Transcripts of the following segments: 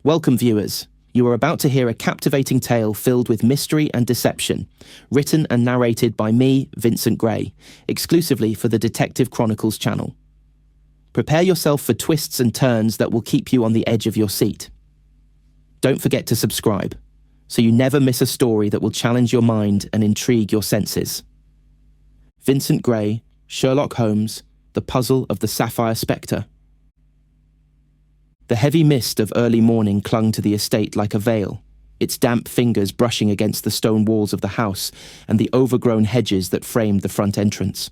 Welcome, viewers. You are about to hear a captivating tale filled with mystery and deception, written and narrated by me, Vincent Gray, exclusively for the Detective Chronicles channel. Prepare yourself for twists and turns that will keep you on the edge of your seat. Don't forget to subscribe, so you never miss a story that will challenge your mind and intrigue your senses. Vincent Gray, Sherlock Holmes, The Puzzle of the Sapphire Specter. The heavy mist of early morning clung to the estate like a veil, its damp fingers brushing against the stone walls of the house and the overgrown hedges that framed the front entrance.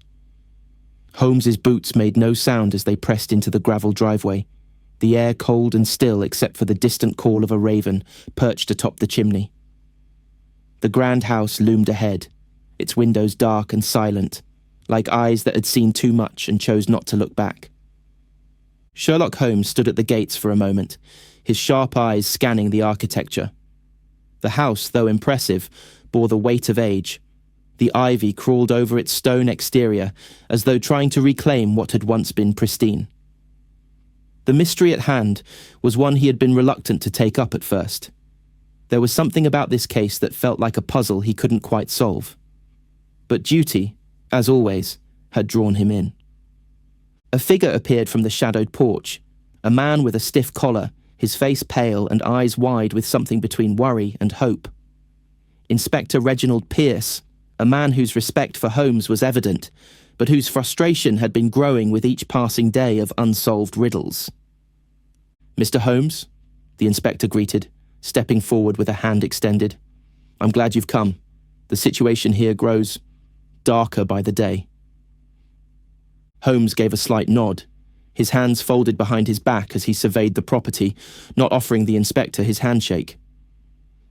Holmes's boots made no sound as they pressed into the gravel driveway, the air cold and still except for the distant call of a raven perched atop the chimney. The grand house loomed ahead, its windows dark and silent, like eyes that had seen too much and chose not to look back. Sherlock Holmes stood at the gates for a moment, his sharp eyes scanning the architecture. The house, though impressive, bore the weight of age. The ivy crawled over its stone exterior, as though trying to reclaim what had once been pristine. The mystery at hand was one he had been reluctant to take up at first. There was something about this case that felt like a puzzle he couldn't quite solve. But duty, as always, had drawn him in. A figure appeared from the shadowed porch, a man with a stiff collar, his face pale and eyes wide with something between worry and hope. Inspector Reginald Pierce, a man whose respect for Holmes was evident, but whose frustration had been growing with each passing day of unsolved riddles. "Mr. Holmes," the inspector greeted, stepping forward with a hand extended. "I'm glad you've come. The situation here grows darker by the day." Holmes gave a slight nod, his hands folded behind his back as he surveyed the property, not offering the inspector his handshake.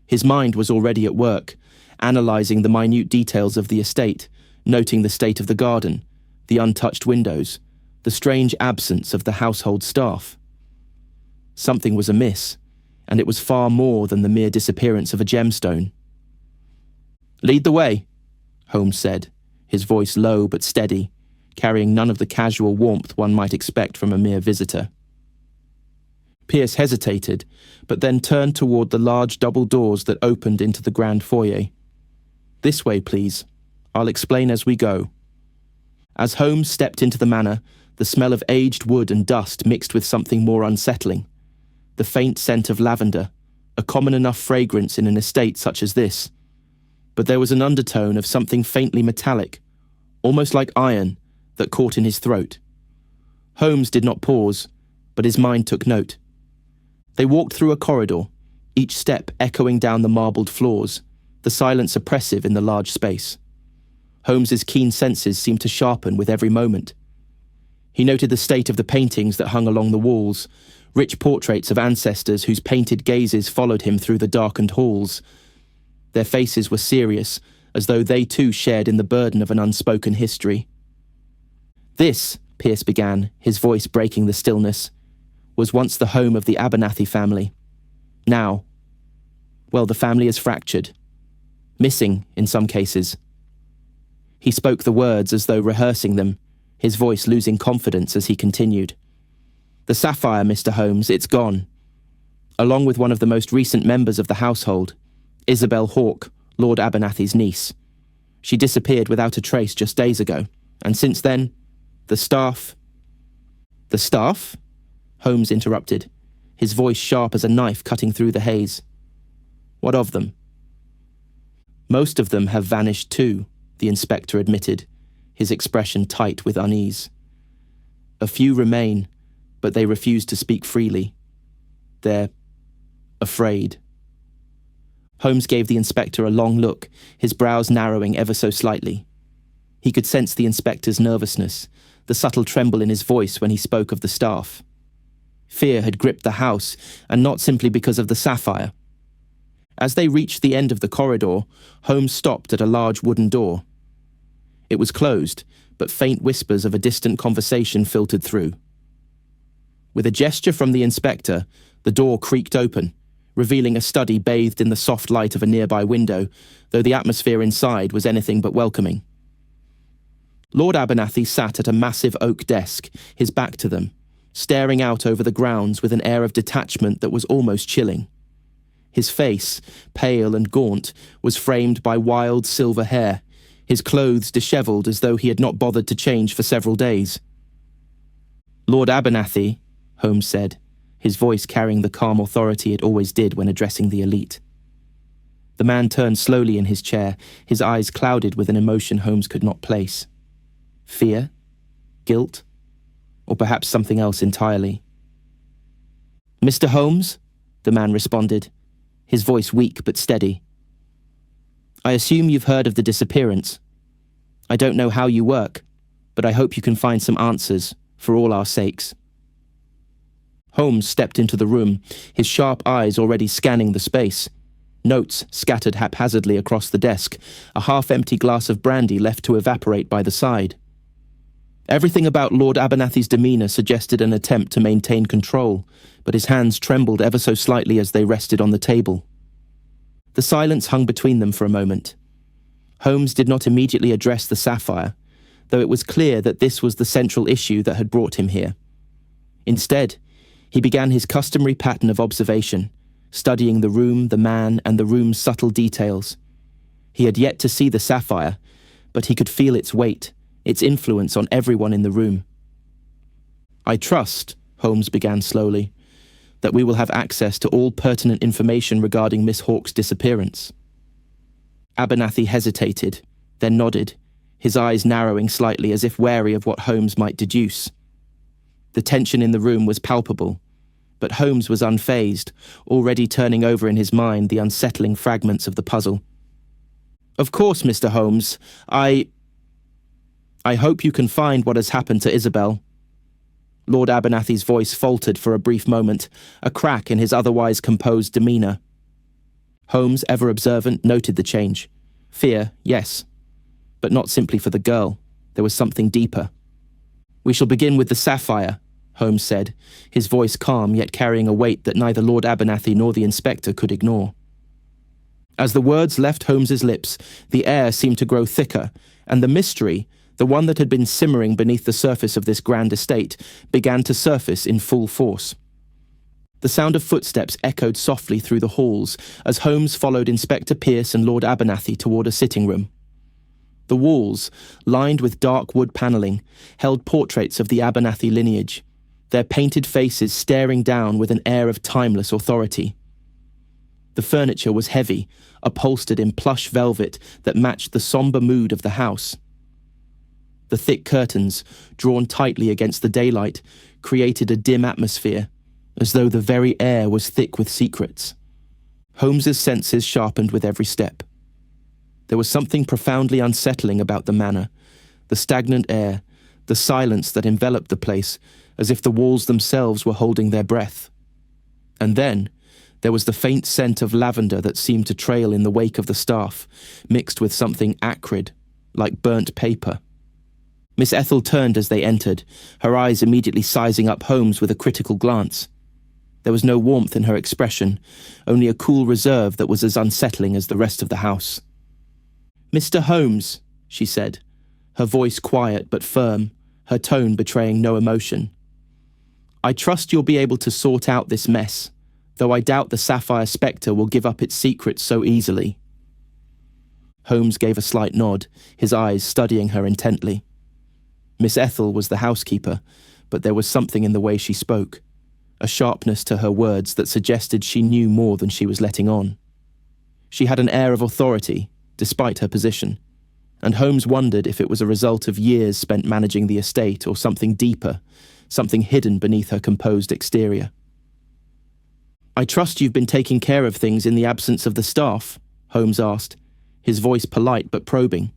His mind was already at work, analysing the minute details of the estate, noting the state of the garden, the untouched windows, the strange absence of the household staff. Something was amiss, and it was far more than the mere disappearance of a gemstone. "Lead the way," Holmes said, his voice low but steady, carrying none of the casual warmth one might expect from a mere visitor. Pierce hesitated, but then turned toward the large double doors that opened into the grand foyer. "This way, please. I'll explain as we go." As Holmes stepped into the manor, the smell of aged wood and dust mixed with something more unsettling. The faint scent of lavender, a common enough fragrance in an estate such as this. But there was an undertone of something faintly metallic, almost like iron, that caught in his throat. Holmes did not pause, but his mind took note. They walked through a corridor, each step echoing down the marbled floors, the silence oppressive in the large space. Holmes's keen senses seemed to sharpen with every moment. He noted the state of the paintings that hung along the walls, rich portraits of ancestors whose painted gazes followed him through the darkened halls. Their faces were serious, as though they too shared in the burden of an unspoken history. "This," Pierce began, his voice breaking the stillness, "was once the home of the Abernathy family. Now, well, the family is fractured. Missing, in some cases." He spoke the words as though rehearsing them, his voice losing confidence as he continued. "The sapphire, Mr. Holmes, it's gone. Along with one of the most recent members of the household, Isabel Hawke, Lord Abernathy's niece. She disappeared without a trace just days ago, and since then, the staff—" "The staff?" Holmes interrupted, his voice sharp as a knife cutting through the haze. "What of them?" "Most of them have vanished too," the inspector admitted, his expression tight with unease. "A few remain, but they refuse to speak freely. They're afraid." Holmes gave the inspector a long look, his brows narrowing ever so slightly. He could sense the inspector's nervousness, the subtle tremble in his voice when he spoke of the staff. Fear had gripped the house, and not simply because of the sapphire. As they reached the end of the corridor, Holmes stopped at a large wooden door. It was closed, but faint whispers of a distant conversation filtered through. With a gesture from the inspector, the door creaked open, revealing a study bathed in the soft light of a nearby window, though the atmosphere inside was anything but welcoming. Lord Abernathy sat at a massive oak desk, his back to them, staring out over the grounds with an air of detachment that was almost chilling. His face, pale and gaunt, was framed by wild silver hair, his clothes dishevelled as though he had not bothered to change for several days. "Lord Abernathy," Holmes said, his voice carrying the calm authority it always did when addressing the elite. The man turned slowly in his chair, his eyes clouded with an emotion Holmes could not place. Fear? Guilt? Or perhaps something else entirely? "Mr. Holmes?" the man responded, his voice weak but steady. "I assume you've heard of the disappearance. I don't know how you work, but I hope you can find some answers, for all our sakes." Holmes stepped into the room, his sharp eyes already scanning the space. Notes scattered haphazardly across the desk, a half-empty glass of brandy left to evaporate by the side. Everything about Lord Abernathy's demeanour suggested an attempt to maintain control, but his hands trembled ever so slightly as they rested on the table. The silence hung between them for a moment. Holmes did not immediately address the sapphire, though it was clear that this was the central issue that had brought him here. Instead, he began his customary pattern of observation, studying the room, the man, and the room's subtle details. He had yet to see the sapphire, but he could feel its weight, its influence on everyone in the room. "I trust," Holmes began slowly, "that we will have access to all pertinent information regarding Miss Hawke's disappearance." Abernathy hesitated, then nodded, his eyes narrowing slightly as if wary of what Holmes might deduce. The tension in the room was palpable, but Holmes was unfazed, already turning over in his mind the unsettling fragments of the puzzle. "Of course, Mr. Holmes, I hope you can find what has happened to Isabel." Lord Abernathy's voice faltered for a brief moment, a crack in his otherwise composed demeanour. Holmes, ever observant, noted the change. Fear, yes, but not simply for the girl. There was something deeper. "We shall begin with the sapphire," Holmes said, his voice calm yet carrying a weight that neither Lord Abernathy nor the inspector could ignore. As the words left Holmes's lips, the air seemed to grow thicker, and the mystery, the one that had been simmering beneath the surface of this grand estate, began to surface in full force. The sound of footsteps echoed softly through the halls as Holmes followed Inspector Pearce and Lord Abernathy toward a sitting room. The walls, lined with dark wood panelling, held portraits of the Abernathy lineage, their painted faces staring down with an air of timeless authority. The furniture was heavy, upholstered in plush velvet that matched the sombre mood of the house. The thick curtains, drawn tightly against the daylight, created a dim atmosphere, as though the very air was thick with secrets. Holmes's senses sharpened with every step. There was something profoundly unsettling about the manor, the stagnant air, the silence that enveloped the place, as if the walls themselves were holding their breath. And then, there was the faint scent of lavender that seemed to trail in the wake of the staff, mixed with something acrid, like burnt paper. Miss Ethel turned as they entered, her eyes immediately sizing up Holmes with a critical glance. There was no warmth in her expression, only a cool reserve that was as unsettling as the rest of the house. "Mr. Holmes," she said, her voice quiet but firm, her tone betraying no emotion. "I trust you'll be able to sort out this mess, though I doubt the Sapphire Specter will give up its secrets so easily." Holmes gave a slight nod, his eyes studying her intently. Miss Ethel was the housekeeper, but there was something in the way she spoke, a sharpness to her words that suggested she knew more than she was letting on. She had an air of authority, despite her position, and Holmes wondered if it was a result of years spent managing the estate or something deeper, something hidden beneath her composed exterior. "I trust you've been taking care of things in the absence of the staff?" Holmes asked, his voice polite but probing.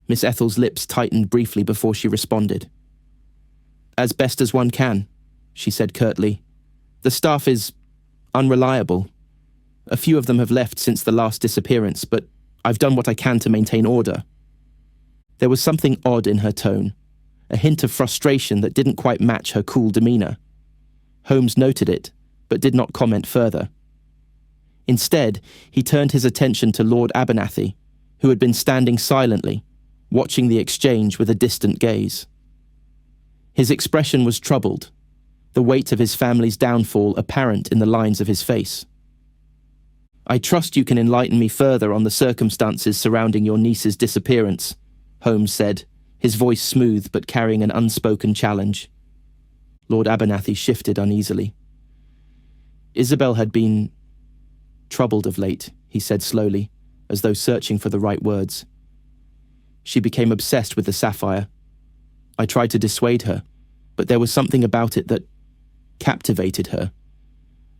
Miss Ethel's lips tightened briefly before she responded. "As best as one can," she said curtly. "The staff is unreliable. A few of them have left since the last disappearance, but I've done what I can to maintain order." There was something odd in her tone, a hint of frustration that didn't quite match her cool demeanour. Holmes noted it, but did not comment further. Instead, he turned his attention to Lord Abernathy, who had been standing silently, watching the exchange with a distant gaze. His expression was troubled, the weight of his family's downfall apparent in the lines of his face. "I trust you can enlighten me further on the circumstances surrounding your niece's disappearance," Holmes said, his voice smooth but carrying an unspoken challenge. Lord Abernathy shifted uneasily. "Isabel had been troubled of late," he said slowly, as though searching for the right words. "She became obsessed with the sapphire. I tried to dissuade her, but there was something about it that captivated her.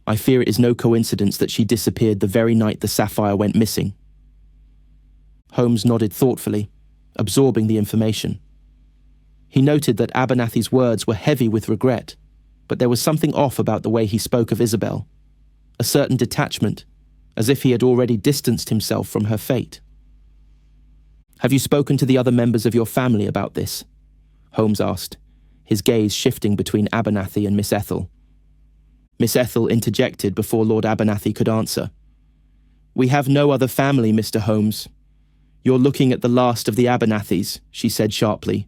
I fear it is no coincidence that she disappeared the very night the sapphire went missing." Holmes nodded thoughtfully, absorbing the information. He noted that Abernathy's words were heavy with regret, but there was something off about the way he spoke of Isabel, a certain detachment, as if he had already distanced himself from her fate. "Have you spoken to the other members of your family about this?" Holmes asked, his gaze shifting between Abernathy and Miss Ethel. Miss Ethel interjected before Lord Abernathy could answer. "We have no other family, Mr. Holmes. You're looking at the last of the Abernathys," she said sharply.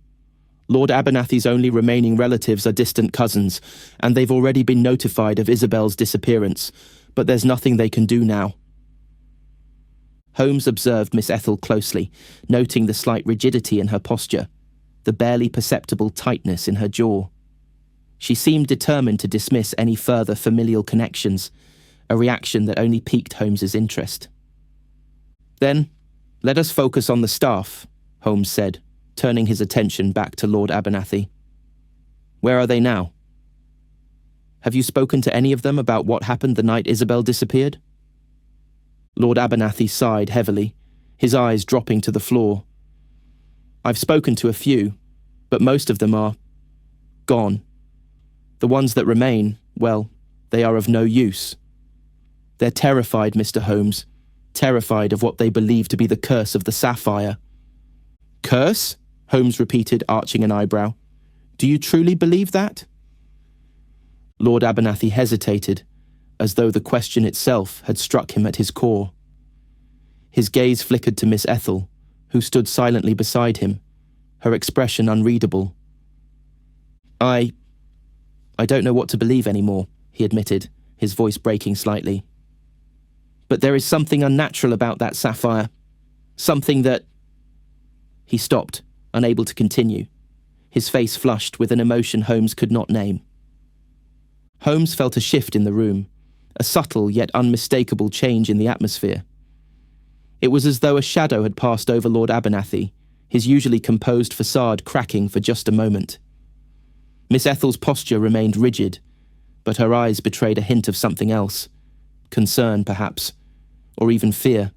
"Lord Abernathy's only remaining relatives are distant cousins, and they've already been notified of Isabel's disappearance, but there's nothing they can do now." Holmes observed Miss Ethel closely, noting the slight rigidity in her posture, the barely perceptible tightness in her jaw. She seemed determined to dismiss any further familial connections, a reaction that only piqued Holmes's interest. "Then, let us focus on the staff," Holmes said, turning his attention back to Lord Abernathy. "Where are they now? Have you spoken to any of them about what happened the night Isabel disappeared?" Lord Abernathy sighed heavily, his eyes dropping to the floor. "I've spoken to a few, but most of them are gone. The ones that remain, well, they are of no use. They're terrified, Mr. Holmes, terrified of what they believe to be the curse of the sapphire." "Curse?" Holmes repeated, arching an eyebrow. "Do you truly believe that?" Lord Abernathy hesitated, as though the question itself had struck him at his core. His gaze flickered to Miss Ethel, who stood silently beside him, her expression unreadable. I don't know what to believe anymore," he admitted, his voice breaking slightly. "But there is something unnatural about that sapphire. Something that—" He stopped, unable to continue, his face flushed with an emotion Holmes could not name. Holmes felt a shift in the room, a subtle yet unmistakable change in the atmosphere. It was as though a shadow had passed over Lord Abernathy, his usually composed facade cracking for just a moment. Miss Ethel's posture remained rigid, but her eyes betrayed a hint of something else. Concern, perhaps, or even fear.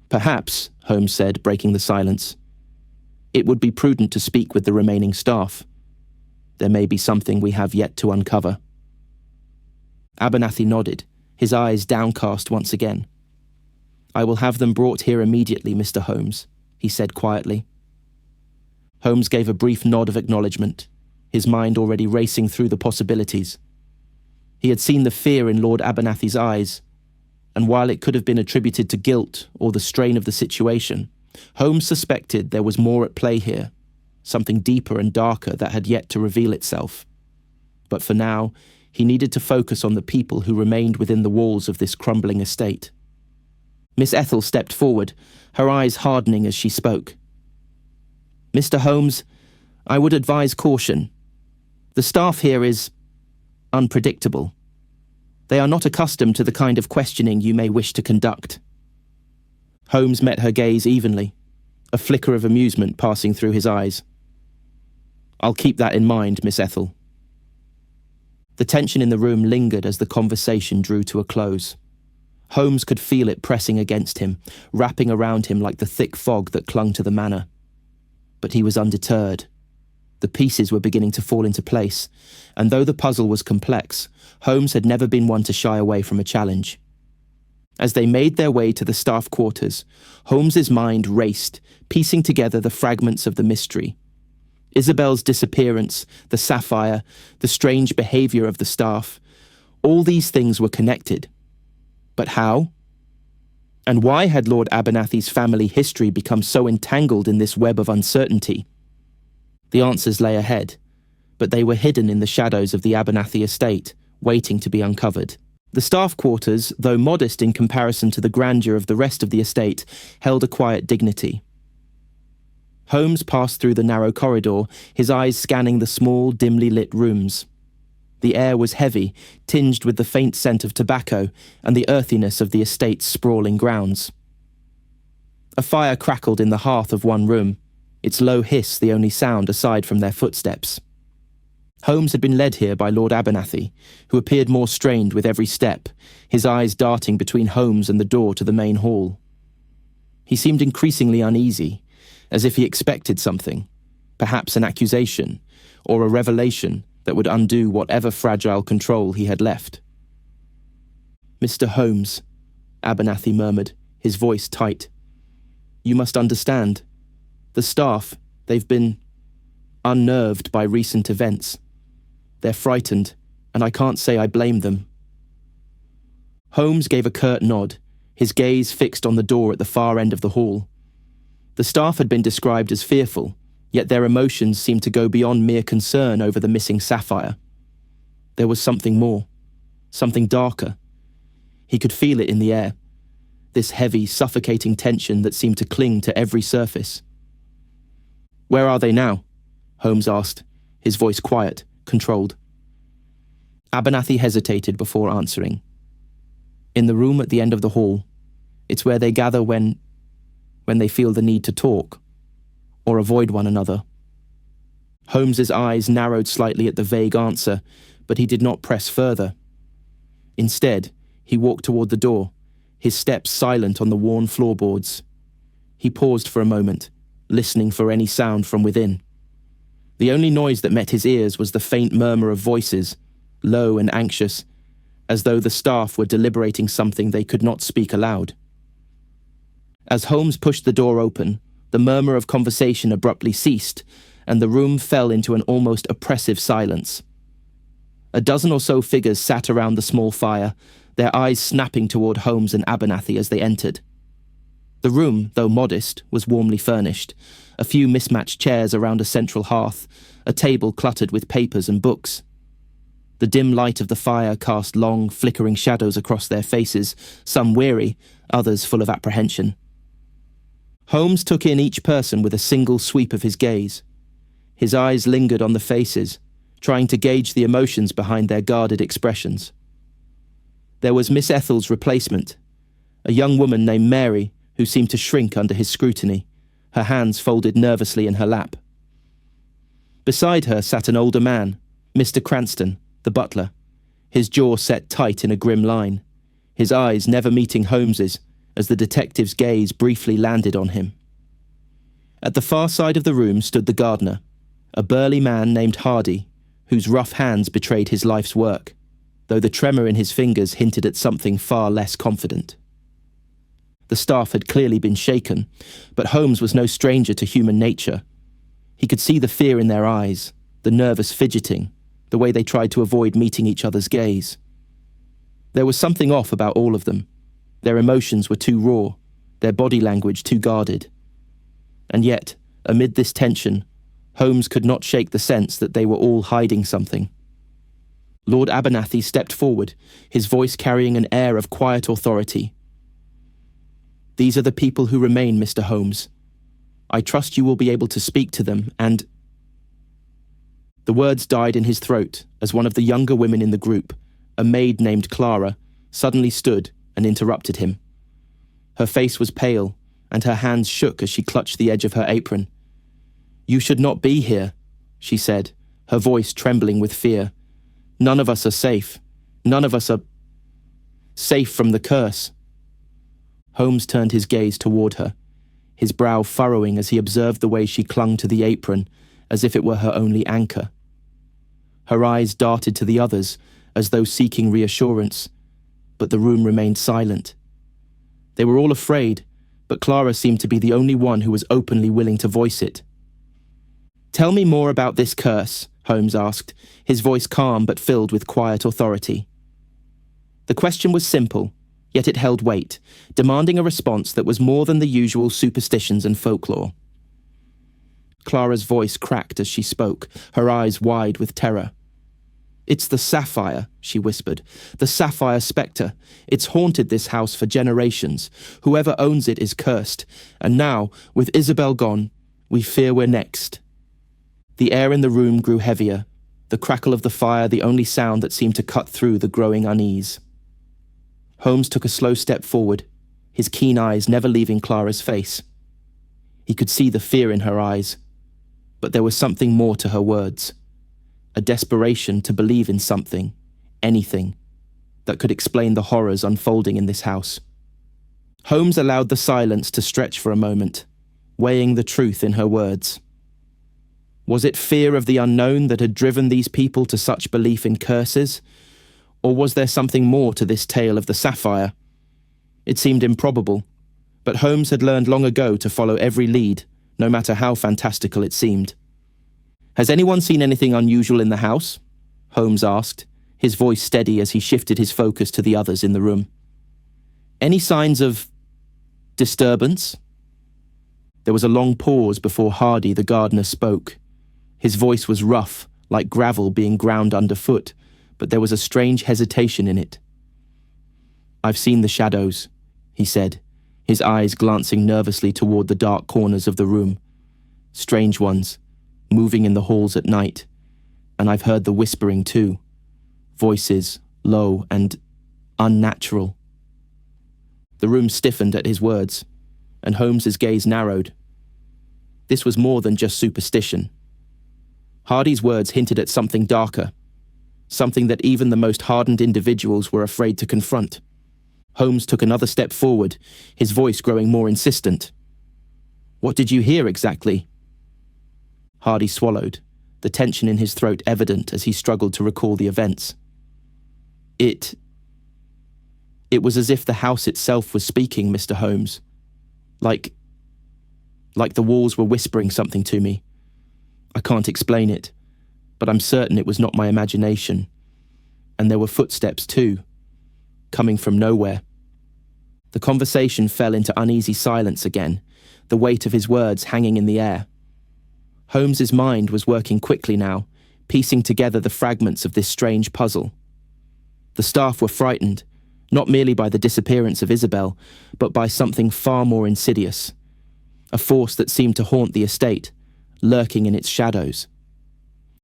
"Perhaps," Holmes said, breaking the silence, "it would be prudent to speak with the remaining staff. There may be something we have yet to uncover." Abernathy nodded, his eyes downcast once again. "I will have them brought here immediately, Mr. Holmes," he said quietly. Holmes gave a brief nod of acknowledgement, his mind already racing through the possibilities. He had seen the fear in Lord Abernathy's eyes, and while it could have been attributed to guilt or the strain of the situation, Holmes suspected there was more at play here, something deeper and darker that had yet to reveal itself. But for now, he needed to focus on the people who remained within the walls of this crumbling estate. Miss Ethel stepped forward, her eyes hardening as she spoke. "Mr. Holmes, I would advise caution. The staff here is unpredictable. They are not accustomed to the kind of questioning you may wish to conduct." Holmes met her gaze evenly, a flicker of amusement passing through his eyes. "I'll keep that in mind, Miss Ethel." The tension in the room lingered as the conversation drew to a close. Holmes could feel it pressing against him, wrapping around him like the thick fog that clung to the manor. But he was undeterred. The pieces were beginning to fall into place, and though the puzzle was complex, Holmes had never been one to shy away from a challenge. As they made their way to the staff quarters, Holmes's mind raced, piecing together the fragments of the mystery. Isabel's disappearance, the sapphire, the strange behavior of the staff, all these things were connected. But how? And why had Lord Abernathy's family history become so entangled in this web of uncertainty? The answers lay ahead, but they were hidden in the shadows of the Abernathy estate, waiting to be uncovered. The staff quarters, though modest in comparison to the grandeur of the rest of the estate, held a quiet dignity. Holmes passed through the narrow corridor, his eyes scanning the small, dimly lit rooms. The air was heavy, tinged with the faint scent of tobacco and the earthiness of the estate's sprawling grounds. A fire crackled in the hearth of one room, its low hiss the only sound aside from their footsteps. Holmes had been led here by Lord Abernathy, who appeared more strained with every step, his eyes darting between Holmes and the door to the main hall. He seemed increasingly uneasy, as if he expected something, perhaps an accusation, or a revelation that would undo whatever fragile control he had left. "Mr. Holmes," Abernathy murmured, his voice tight. "You must understand. The staff, they've been unnerved by recent events. They're frightened, and I can't say I blame them." Holmes gave a curt nod, his gaze fixed on the door at the far end of the hall. The staff had been described as fearful, yet their emotions seemed to go beyond mere concern over the missing sapphire. There was something more, something darker. He could feel it in the air, this heavy, suffocating tension that seemed to cling to every surface. "Where are they now?" Holmes asked, his voice quiet, controlled. Abernathy hesitated before answering. "In the room at the end of the hall. It's where they gather when they feel the need to talk, or avoid one another." Holmes's eyes narrowed slightly at the vague answer, but he did not press further. Instead, he walked toward the door, his steps silent on the worn floorboards. He paused for a moment, listening for any sound from within. The only noise that met his ears was the faint murmur of voices, low and anxious, as though the staff were deliberating something they could not speak aloud. As Holmes pushed the door open, the murmur of conversation abruptly ceased, and the room fell into an almost oppressive silence. A dozen or so figures sat around the small fire, their eyes snapping toward Holmes and Abernathy as they entered. The room, though modest, was warmly furnished, a few mismatched chairs around a central hearth, a table cluttered with papers and books. The dim light of the fire cast long, flickering shadows across their faces, some weary, others full of apprehension. Holmes took in each person with a single sweep of his gaze. His eyes lingered on the faces, trying to gauge the emotions behind their guarded expressions. There was Miss Ethel's replacement, a young woman named Mary, who seemed to shrink under his scrutiny, her hands folded nervously in her lap. Beside her sat an older man, Mr. Cranston, the butler, his jaw set tight in a grim line, his eyes never meeting Holmes's as the detective's gaze briefly landed on him. At the far side of the room stood the gardener, a burly man named Hardy, whose rough hands betrayed his life's work, though the tremor in his fingers hinted at something far less confident. The staff had clearly been shaken, but Holmes was no stranger to human nature. He could see the fear in their eyes, the nervous fidgeting, the way they tried to avoid meeting each other's gaze. There was something off about all of them. Their emotions were too raw, their body language too guarded. And yet, amid this tension, Holmes could not shake the sense that they were all hiding something. Lord Abernathy stepped forward, his voice carrying an air of quiet authority. "These are the people who remain, Mr. Holmes. I trust you will be able to speak to them and—" The words died in his throat as one of the younger women in the group, a maid named Clara, suddenly stood and interrupted him. Her face was pale, and her hands shook as she clutched the edge of her apron. "You should not be here," she said, her voice trembling with fear. "None of us are safe. None of us are safe from the curse." Holmes turned his gaze toward her, his brow furrowing as he observed the way she clung to the apron, as if it were her only anchor. Her eyes darted to the others, as though seeking reassurance, but the room remained silent. They were all afraid, but Clara seemed to be the only one who was openly willing to voice it. "Tell me more about this curse," Holmes asked, his voice calm but filled with quiet authority. The question was simple, yet it held weight, demanding a response that was more than the usual superstitions and folklore. Clara's voice cracked as she spoke, her eyes wide with terror. "It's the Sapphire," she whispered. "The Sapphire Specter. It's haunted this house for generations. Whoever owns it is cursed. And now, with Isabel gone, we fear we're next." The air in the room grew heavier, the crackle of the fire the only sound that seemed to cut through the growing unease. Holmes took a slow step forward, his keen eyes never leaving Clara's face. He could see the fear in her eyes, but there was something more to her words. A desperation to believe in something, anything, that could explain the horrors unfolding in this house. Holmes allowed the silence to stretch for a moment, weighing the truth in her words. Was it fear of the unknown that had driven these people to such belief in curses? Or was there something more to this tale of the Sapphire? It seemed improbable, but Holmes had learned long ago to follow every lead, no matter how fantastical it seemed. "Has anyone seen anything unusual in the house?" Holmes asked, his voice steady as he shifted his focus to the others in the room. "Any signs of disturbance?" There was a long pause before Hardy, the gardener, spoke. His voice was rough, like gravel being ground underfoot, but there was a strange hesitation in it. "I've seen the shadows," he said, his eyes glancing nervously toward the dark corners of the room. "Strange ones, moving in the halls at night. And I've heard the whispering too. Voices, low and unnatural." The room stiffened at his words, and Holmes's gaze narrowed. This was more than just superstition. Hardy's words hinted at something darker, something that even the most hardened individuals were afraid to confront. Holmes took another step forward, his voice growing more insistent. "What did you hear exactly?" Hardy swallowed, the tension in his throat evident as he struggled to recall the events. It was as if the house itself was speaking, Mr. Holmes. Like the walls were whispering something to me. I can't explain it, but I'm certain it was not my imagination. And there were footsteps too, coming from nowhere. The conversation fell into uneasy silence again, the weight of his words hanging in the air. Holmes's mind was working quickly now, piecing together the fragments of this strange puzzle. The staff were frightened, not merely by the disappearance of Isabel, but by something far more insidious, a force that seemed to haunt the estate, lurking in its shadows.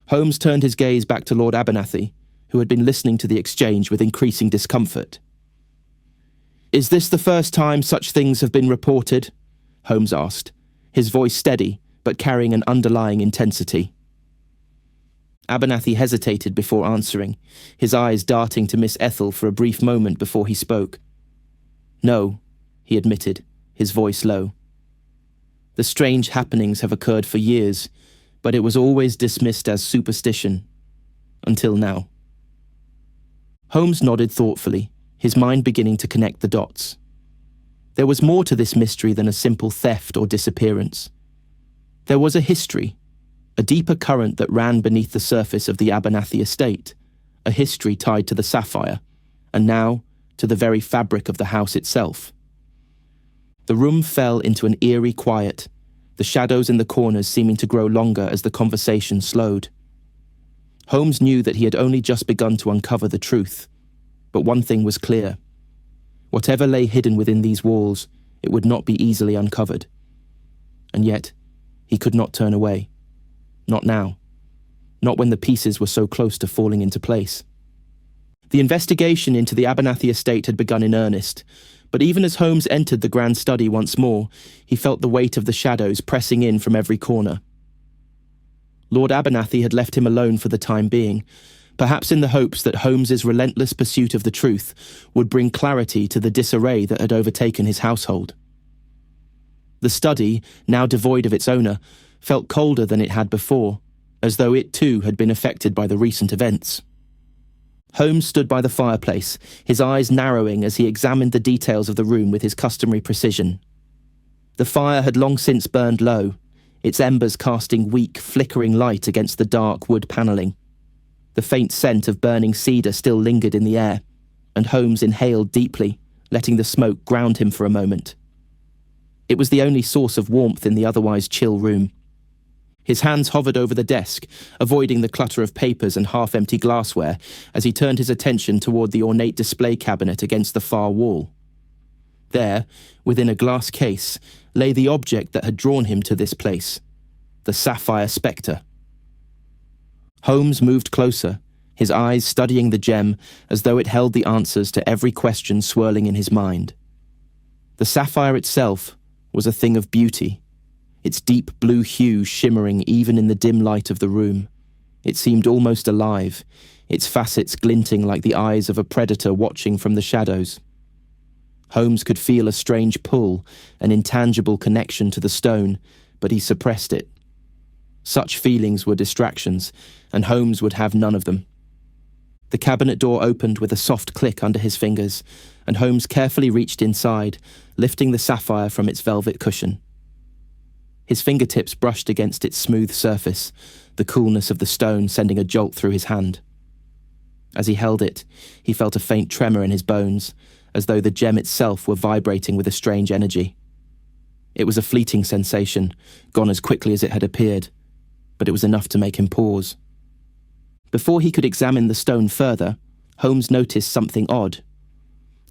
Holmes turned his gaze back to Lord Abernathy, who had been listening to the exchange with increasing discomfort. "Is this the first time such things have been reported?" Holmes asked, his voice steady, but carrying an underlying intensity. Abernathy hesitated before answering, his eyes darting to Miss Ethel for a brief moment before he spoke. "No," he admitted, his voice low. "The strange happenings have occurred for years, but it was always dismissed as superstition. Until now." Holmes nodded thoughtfully, his mind beginning to connect the dots. There was more to this mystery than a simple theft or disappearance. There was a history, a deeper current that ran beneath the surface of the Abernathy estate, a history tied to the Sapphire, and now to the very fabric of the house itself. The room fell into an eerie quiet, the shadows in the corners seeming to grow longer as the conversation slowed. Holmes knew that he had only just begun to uncover the truth, but one thing was clear. Whatever lay hidden within these walls, it would not be easily uncovered. And yet, he could not turn away. Not now. Not when the pieces were so close to falling into place. The investigation into the Abernathy estate had begun in earnest, but even as Holmes entered the grand study once more, he felt the weight of the shadows pressing in from every corner. Lord Abernathy had left him alone for the time being, perhaps in the hopes that Holmes's relentless pursuit of the truth would bring clarity to the disarray that had overtaken his household. The study, now devoid of its owner, felt colder than it had before, as though it too had been affected by the recent events. Holmes stood by the fireplace, his eyes narrowing as he examined the details of the room with his customary precision. The fire had long since burned low, its embers casting weak, flickering light against the dark wood panelling. The faint scent of burning cedar still lingered in the air, and Holmes inhaled deeply, letting the smoke ground him for a moment. It was the only source of warmth in the otherwise chill room. His hands hovered over the desk, avoiding the clutter of papers and half-empty glassware as he turned his attention toward the ornate display cabinet against the far wall. There, within a glass case, lay the object that had drawn him to this place, the Sapphire Specter. Holmes moved closer, his eyes studying the gem as though it held the answers to every question swirling in his mind. The sapphire itself was a thing of beauty, its deep blue hue shimmering even in the dim light of the room. It seemed almost alive, its facets glinting like the eyes of a predator watching from the shadows. Holmes could feel a strange pull, an intangible connection to the stone, but he suppressed it. Such feelings were distractions, and Holmes would have none of them. The cabinet door opened with a soft click under his fingers, and Holmes carefully reached inside, lifting the sapphire from its velvet cushion. His fingertips brushed against its smooth surface, the coolness of the stone sending a jolt through his hand. As he held it, he felt a faint tremor in his bones, as though the gem itself were vibrating with a strange energy. It was a fleeting sensation, gone as quickly as it had appeared, but it was enough to make him pause. Before he could examine the stone further, Holmes noticed something odd.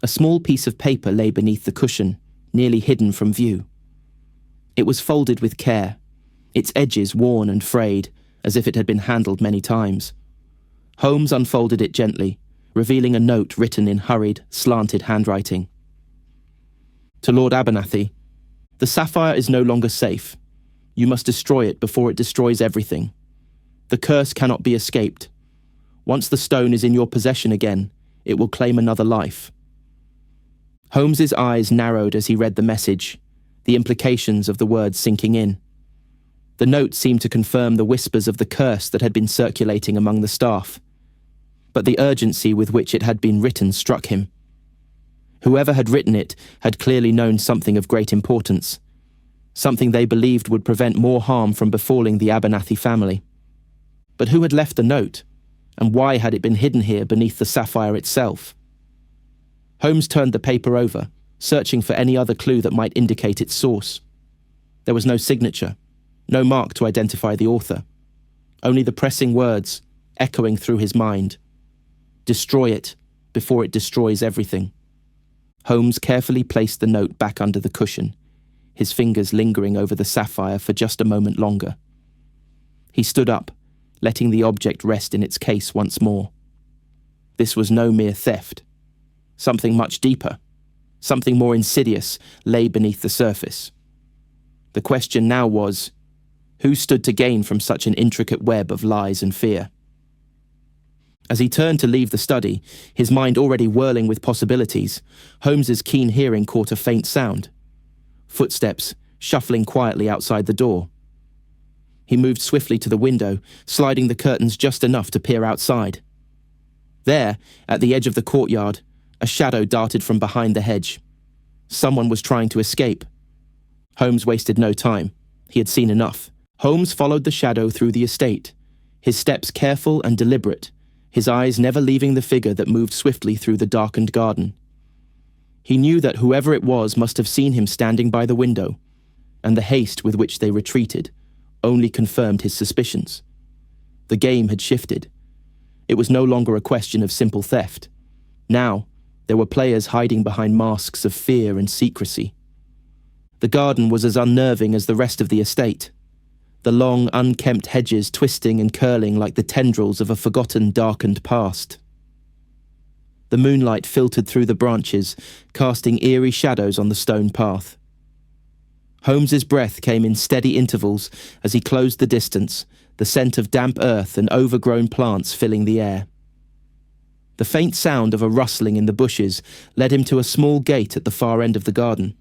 A small piece of paper lay beneath the cushion, nearly hidden from view. It was folded with care, its edges worn and frayed, as if it had been handled many times. Holmes unfolded it gently, revealing a note written in hurried, slanted handwriting. To Lord Abernathy, the sapphire is no longer safe. You must destroy it before it destroys everything. The curse cannot be escaped. Once the stone is in your possession again, it will claim another life. Holmes's eyes narrowed as he read the message, the implications of the words sinking in. The note seemed to confirm the whispers of the curse that had been circulating among the staff, but the urgency with which it had been written struck him. Whoever had written it had clearly known something of great importance, something they believed would prevent more harm from befalling the Abernathy family. But who had left the note, and why had it been hidden here beneath the sapphire itself? Holmes turned the paper over, searching for any other clue that might indicate its source. There was no signature, no mark to identify the author, only the pressing words echoing through his mind. Destroy it before it destroys everything. Holmes carefully placed the note back under the cushion, his fingers lingering over the sapphire for just a moment longer. He stood up, letting the object rest in its case once more. This was no mere theft. Something much deeper, something more insidious, lay beneath the surface. The question now was, who stood to gain from such an intricate web of lies and fear? As he turned to leave the study, his mind already whirling with possibilities, Holmes's keen hearing caught a faint sound. Footsteps, shuffling quietly outside the door. He moved swiftly to the window, sliding the curtains just enough to peer outside. There, at the edge of the courtyard, a shadow darted from behind the hedge. Someone was trying to escape. Holmes wasted no time. He had seen enough. Holmes followed the shadow through the estate, his steps careful and deliberate, his eyes never leaving the figure that moved swiftly through the darkened garden. He knew that whoever it was must have seen him standing by the window, and the haste with which they retreated only confirmed his suspicions. The game had shifted. It was no longer a question of simple theft. Now, there were players hiding behind masks of fear and secrecy. The garden was as unnerving as the rest of the estate, the long, unkempt hedges twisting and curling like the tendrils of a forgotten, darkened past. The moonlight filtered through the branches, casting eerie shadows on the stone path. Holmes's breath came in steady intervals as he closed the distance, the scent of damp earth and overgrown plants filling the air. The faint sound of a rustling in the bushes led him to a small gate at the far end of the garden,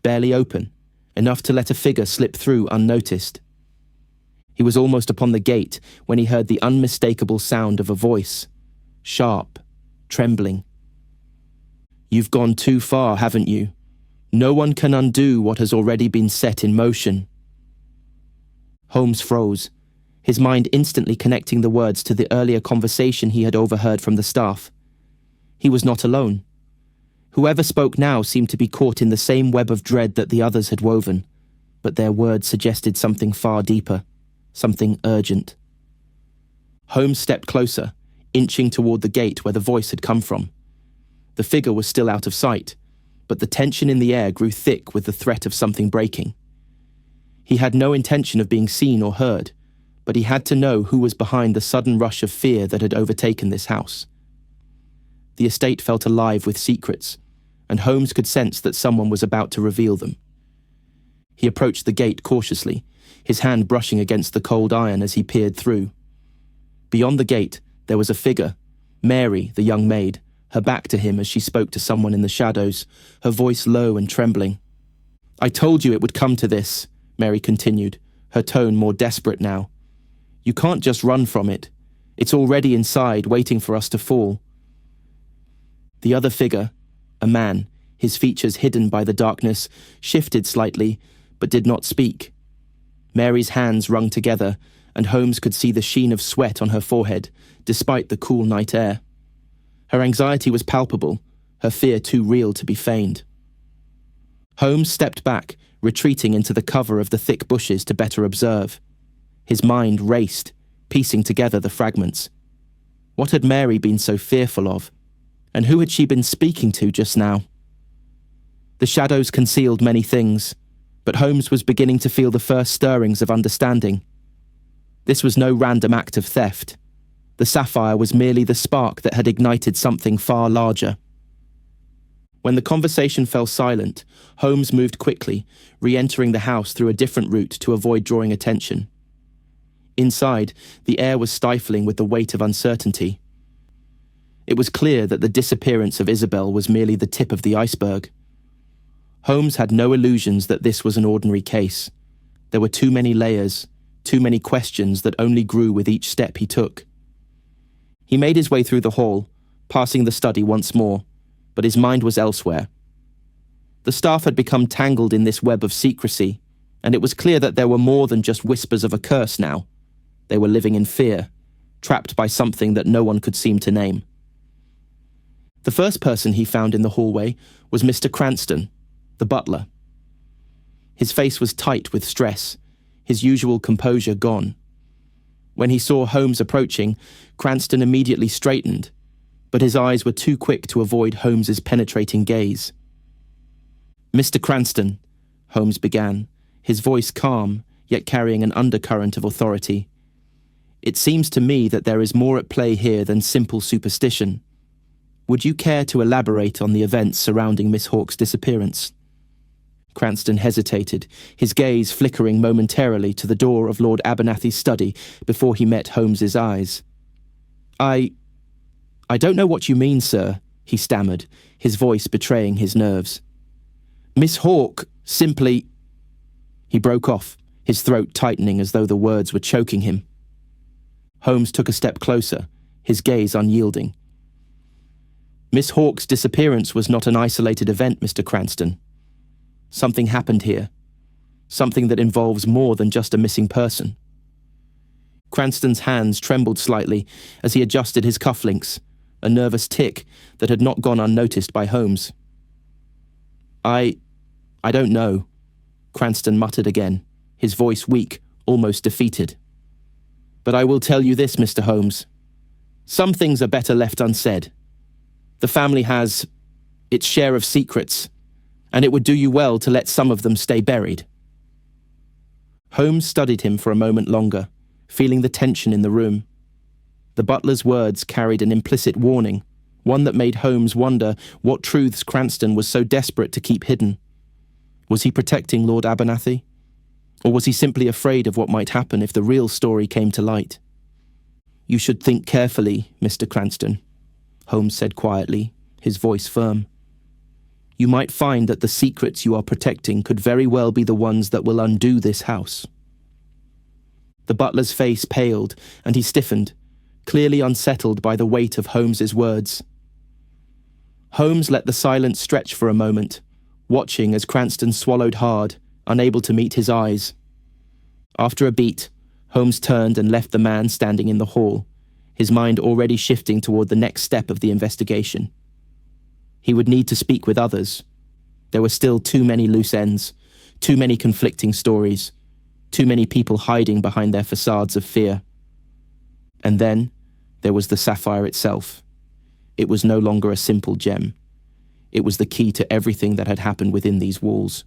barely open, enough to let a figure slip through unnoticed. He was almost upon the gate when he heard the unmistakable sound of a voice, sharp, trembling. "You've gone too far, haven't you? No one can undo what has already been set in motion." Holmes froze, his mind instantly connecting the words to the earlier conversation he had overheard from the staff. He was not alone. Whoever spoke now seemed to be caught in the same web of dread that the others had woven, but their words suggested something far deeper, something urgent. Holmes stepped closer, inching toward the gate where the voice had come from. The figure was still out of sight, but the tension in the air grew thick with the threat of something breaking. He had no intention of being seen or heard, but he had to know who was behind the sudden rush of fear that had overtaken this house. The estate felt alive with secrets, and Holmes could sense that someone was about to reveal them. He approached the gate cautiously, his hand brushing against the cold iron as he peered through. Beyond the gate, there was a figure, Mary, the young maid, her back to him as she spoke to someone in the shadows, her voice low and trembling. "I told you it would come to this," Mary continued, her tone more desperate now. "You can't just run from it. It's already inside, waiting for us to fall." The other figure, a man, his features hidden by the darkness, shifted slightly, but did not speak. Mary's hands wrung together, and Holmes could see the sheen of sweat on her forehead, despite the cool night air. Her anxiety was palpable, her fear too real to be feigned. Holmes stepped back, retreating into the cover of the thick bushes to better observe. His mind raced, piecing together the fragments. What had Mary been so fearful of? And who had she been speaking to just now? The shadows concealed many things, but Holmes was beginning to feel the first stirrings of understanding. This was no random act of theft. The sapphire was merely the spark that had ignited something far larger. When the conversation fell silent, Holmes moved quickly, re-entering the house through a different route to avoid drawing attention. Inside, the air was stifling with the weight of uncertainty. It was clear that the disappearance of Isabel was merely the tip of the iceberg. Holmes had no illusions that this was an ordinary case. There were too many layers, too many questions that only grew with each step he took. He made his way through the hall, passing the study once more, but his mind was elsewhere. The staff had become tangled in this web of secrecy, and it was clear that there were more than just whispers of a curse now. They were living in fear, trapped by something that no one could seem to name. The first person he found in the hallway was Mr. Cranston, the butler. His face was tight with stress, his usual composure gone. When he saw Holmes approaching, Cranston immediately straightened, but his eyes were too quick to avoid Holmes's penetrating gaze. "Mr. Cranston," Holmes began, his voice calm, yet carrying an undercurrent of authority. "It seems to me that there is more at play here than simple superstition. Would you care to elaborate on the events surrounding Miss Hawke's disappearance?" Cranston hesitated, his gaze flickering momentarily to the door of Lord Abernathy's study before he met Holmes's eyes. I don't know what you mean, sir," he stammered, his voice betraying his nerves. "Miss Hawke simply—" He broke off, his throat tightening as though the words were choking him. Holmes took a step closer, his gaze unyielding. "Miss Hawke's disappearance was not an isolated event, Mr. Cranston. Something happened here. Something that involves more than just a missing person." Cranston's hands trembled slightly as he adjusted his cufflinks, a nervous tic that had not gone unnoticed by Holmes. I don't know," Cranston muttered again, his voice weak, almost defeated. "But I will tell you this, Mr. Holmes. Some things are better left unsaid. The family has its share of secrets, and it would do you well to let some of them stay buried." Holmes studied him for a moment longer, feeling the tension in the room. The butler's words carried an implicit warning, one that made Holmes wonder what truths Cranston was so desperate to keep hidden. Was he protecting Lord Abernathy? Or was he simply afraid of what might happen if the real story came to light? "You should think carefully, Mr. Cranston," Holmes said quietly, his voice firm. "You might find that the secrets you are protecting could very well be the ones that will undo this house." The butler's face paled, and he stiffened, clearly unsettled by the weight of Holmes's words. Holmes let the silence stretch for a moment, watching as Cranston swallowed hard, unable to meet his eyes. After a beat, Holmes turned and left the man standing in the hall, his mind already shifting toward the next step of the investigation. He would need to speak with others. There were still too many loose ends, too many conflicting stories. Too many people hiding behind their facades of fear. And then there was the sapphire itself. It was no longer a simple gem. It was the key to everything that had happened within these walls.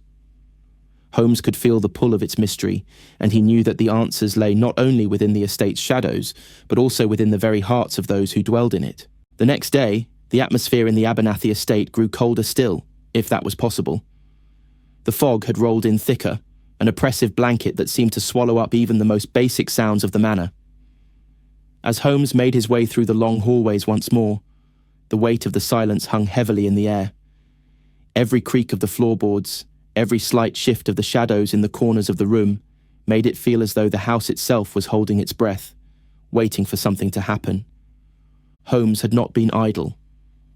Holmes could feel the pull of its mystery, and he knew that the answers lay not only within the estate's shadows, but also within the very hearts of those who dwelled in it. The next day, the atmosphere in the Abernathy estate grew colder still, if that was possible. The fog had rolled in thicker, an oppressive blanket that seemed to swallow up even the most basic sounds of the manor. As Holmes made his way through the long hallways once more, the weight of the silence hung heavily in the air. Every creak of the floorboards, every slight shift of the shadows in the corners of the room made it feel as though the house itself was holding its breath, waiting for something to happen. Holmes had not been idle.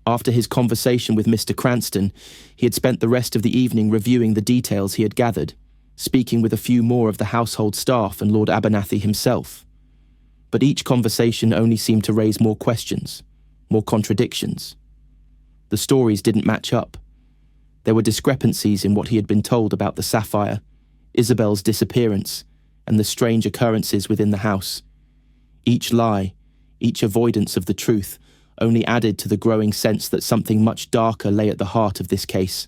After his conversation with Mr. Cranston, he had spent the rest of the evening reviewing the details he had gathered, speaking with a few more of the household staff and Lord Abernathy himself. But each conversation only seemed to raise more questions, more contradictions. The stories didn't match up. There were discrepancies in what he had been told about the sapphire, Isabel's disappearance, and the strange occurrences within the house. Each lie, each avoidance of the truth, only added to the growing sense that something much darker lay at the heart of this case.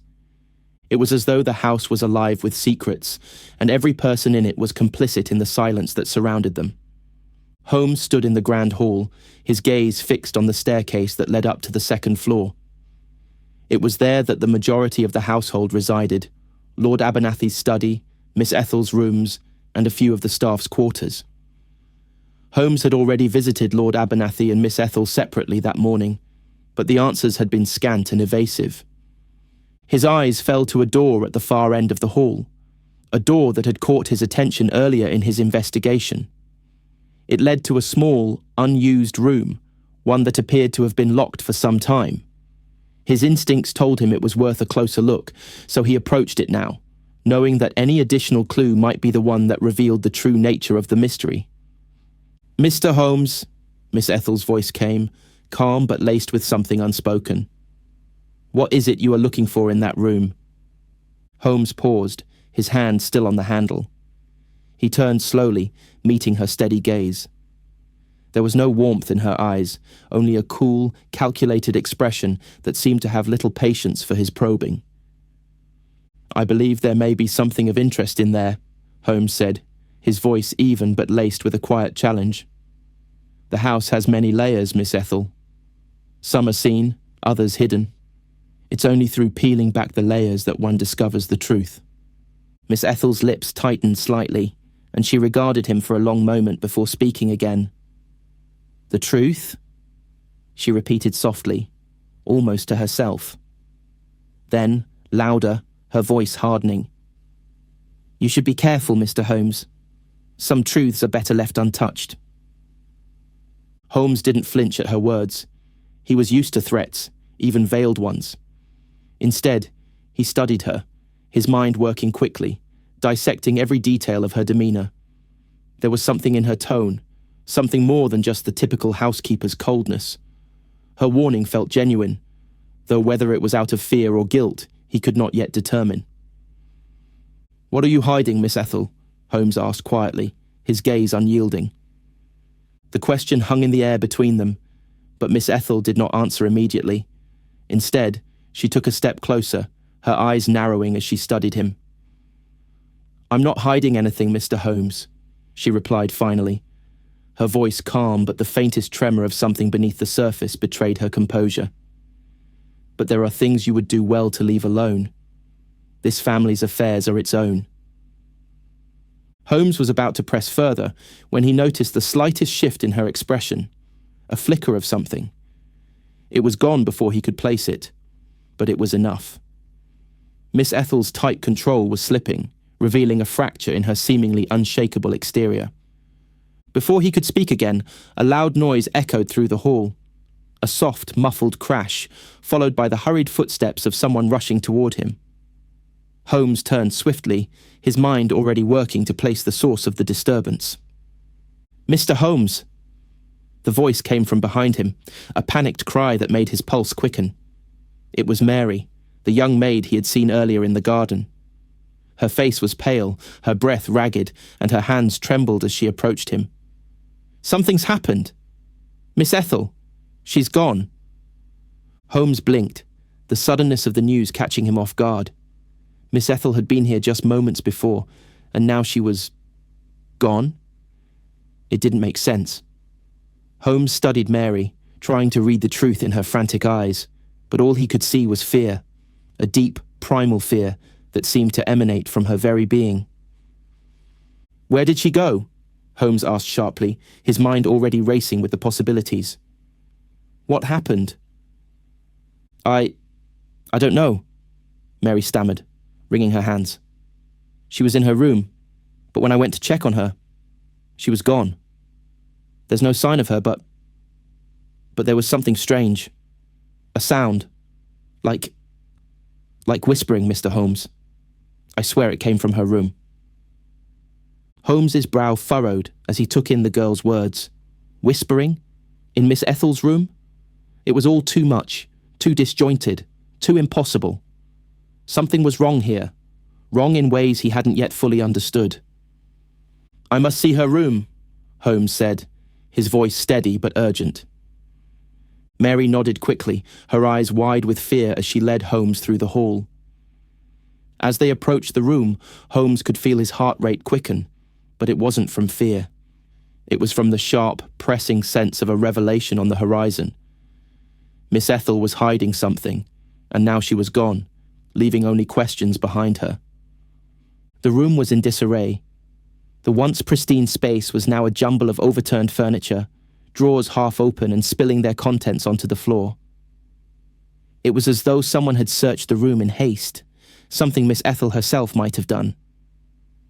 It was as though the house was alive with secrets, and every person in it was complicit in the silence that surrounded them. Holmes stood in the grand hall, his gaze fixed on the staircase that led up to the second floor. It was there that the majority of the household resided, Lord Abernathy's study, Miss Ethel's rooms, and a few of the staff's quarters. Holmes had already visited Lord Abernathy and Miss Ethel separately that morning, but the answers had been scant and evasive. His eyes fell to a door at the far end of the hall, a door that had caught his attention earlier in his investigation. It led to a small, unused room, one that appeared to have been locked for some time. His instincts told him it was worth a closer look, so he approached it now, knowing that any additional clue might be the one that revealed the true nature of the mystery. "Mr. Holmes," Miss Ethel's voice came, calm but laced with something unspoken. "What is it you are looking for in that room?" Holmes paused, his hand still on the handle. He turned slowly, meeting her steady gaze. There was no warmth in her eyes, only a cool, calculated expression that seemed to have little patience for his probing. "I believe there may be something of interest in there," Holmes said, his voice even but laced with a quiet challenge. "The house has many layers, Miss Ethel. Some are seen, others hidden. It's only through peeling back the layers that one discovers the truth." Miss Ethel's lips tightened slightly, and she regarded him for a long moment before speaking again. "The truth?" she repeated softly, almost to herself. Then, louder, her voice hardening. "You should be careful, Mr. Holmes. Some truths are better left untouched." Holmes didn't flinch at her words. He was used to threats, even veiled ones. Instead, he studied her, his mind working quickly, dissecting every detail of her demeanor. There was something in her tone, something more than just the typical housekeeper's coldness. Her warning felt genuine, though whether it was out of fear or guilt, he could not yet determine. "What are you hiding, Miss Ethel?" Holmes asked quietly, his gaze unyielding. The question hung in the air between them, but Miss Ethel did not answer immediately. Instead, she took a step closer, her eyes narrowing as she studied him. "I'm not hiding anything, Mr. Holmes," she replied finally. Her voice calm, but the faintest tremor of something beneath the surface betrayed her composure. "But there are things you would do well to leave alone. This family's affairs are its own." Holmes was about to press further when he noticed the slightest shift in her expression, a flicker of something. It was gone before he could place it, but it was enough. Miss Ethel's tight control was slipping, revealing a fracture in her seemingly unshakable exterior. Before he could speak again, a loud noise echoed through the hall. A soft, muffled crash, followed by the hurried footsteps of someone rushing toward him. Holmes turned swiftly, his mind already working to place the source of the disturbance. "Mr. Holmes!" The voice came from behind him, a panicked cry that made his pulse quicken. It was Mary, the young maid he had seen earlier in the garden. Her face was pale, her breath ragged, and her hands trembled as she approached him. "Something's happened. Miss Ethel. She's gone." Holmes blinked, the suddenness of the news catching him off guard. Miss Ethel had been here just moments before, and now she was gone? It didn't make sense. Holmes studied Mary, trying to read the truth in her frantic eyes, but all he could see was fear, a deep, primal fear that seemed to emanate from her very being. "Where did she go?" Holmes asked sharply, his mind already racing with the possibilities. "What happened?" I don't know," Mary stammered, wringing her hands. "She was in her room, but when I went to check on her, she was gone. There's no sign of her, but there was something strange. A sound. Like whispering, Mr. Holmes. I swear it came from her room." Holmes's brow furrowed as he took in the girl's words. Whispering? In Miss Ethel's room? It was all too much, too disjointed, too impossible. Something was wrong here, wrong in ways he hadn't yet fully understood. "I must see her room," Holmes said, his voice steady but urgent. Mary nodded quickly, her eyes wide with fear as she led Holmes through the hall. As they approached the room, Holmes could feel his heart rate quicken, but it wasn't from fear. It was from the sharp, pressing sense of a revelation on the horizon. Miss Ethel was hiding something, and now she was gone, leaving only questions behind her. The room was in disarray. The once pristine space was now a jumble of overturned furniture, drawers half open and spilling their contents onto the floor. It was as though someone had searched the room in haste, something Miss Ethel herself might have done.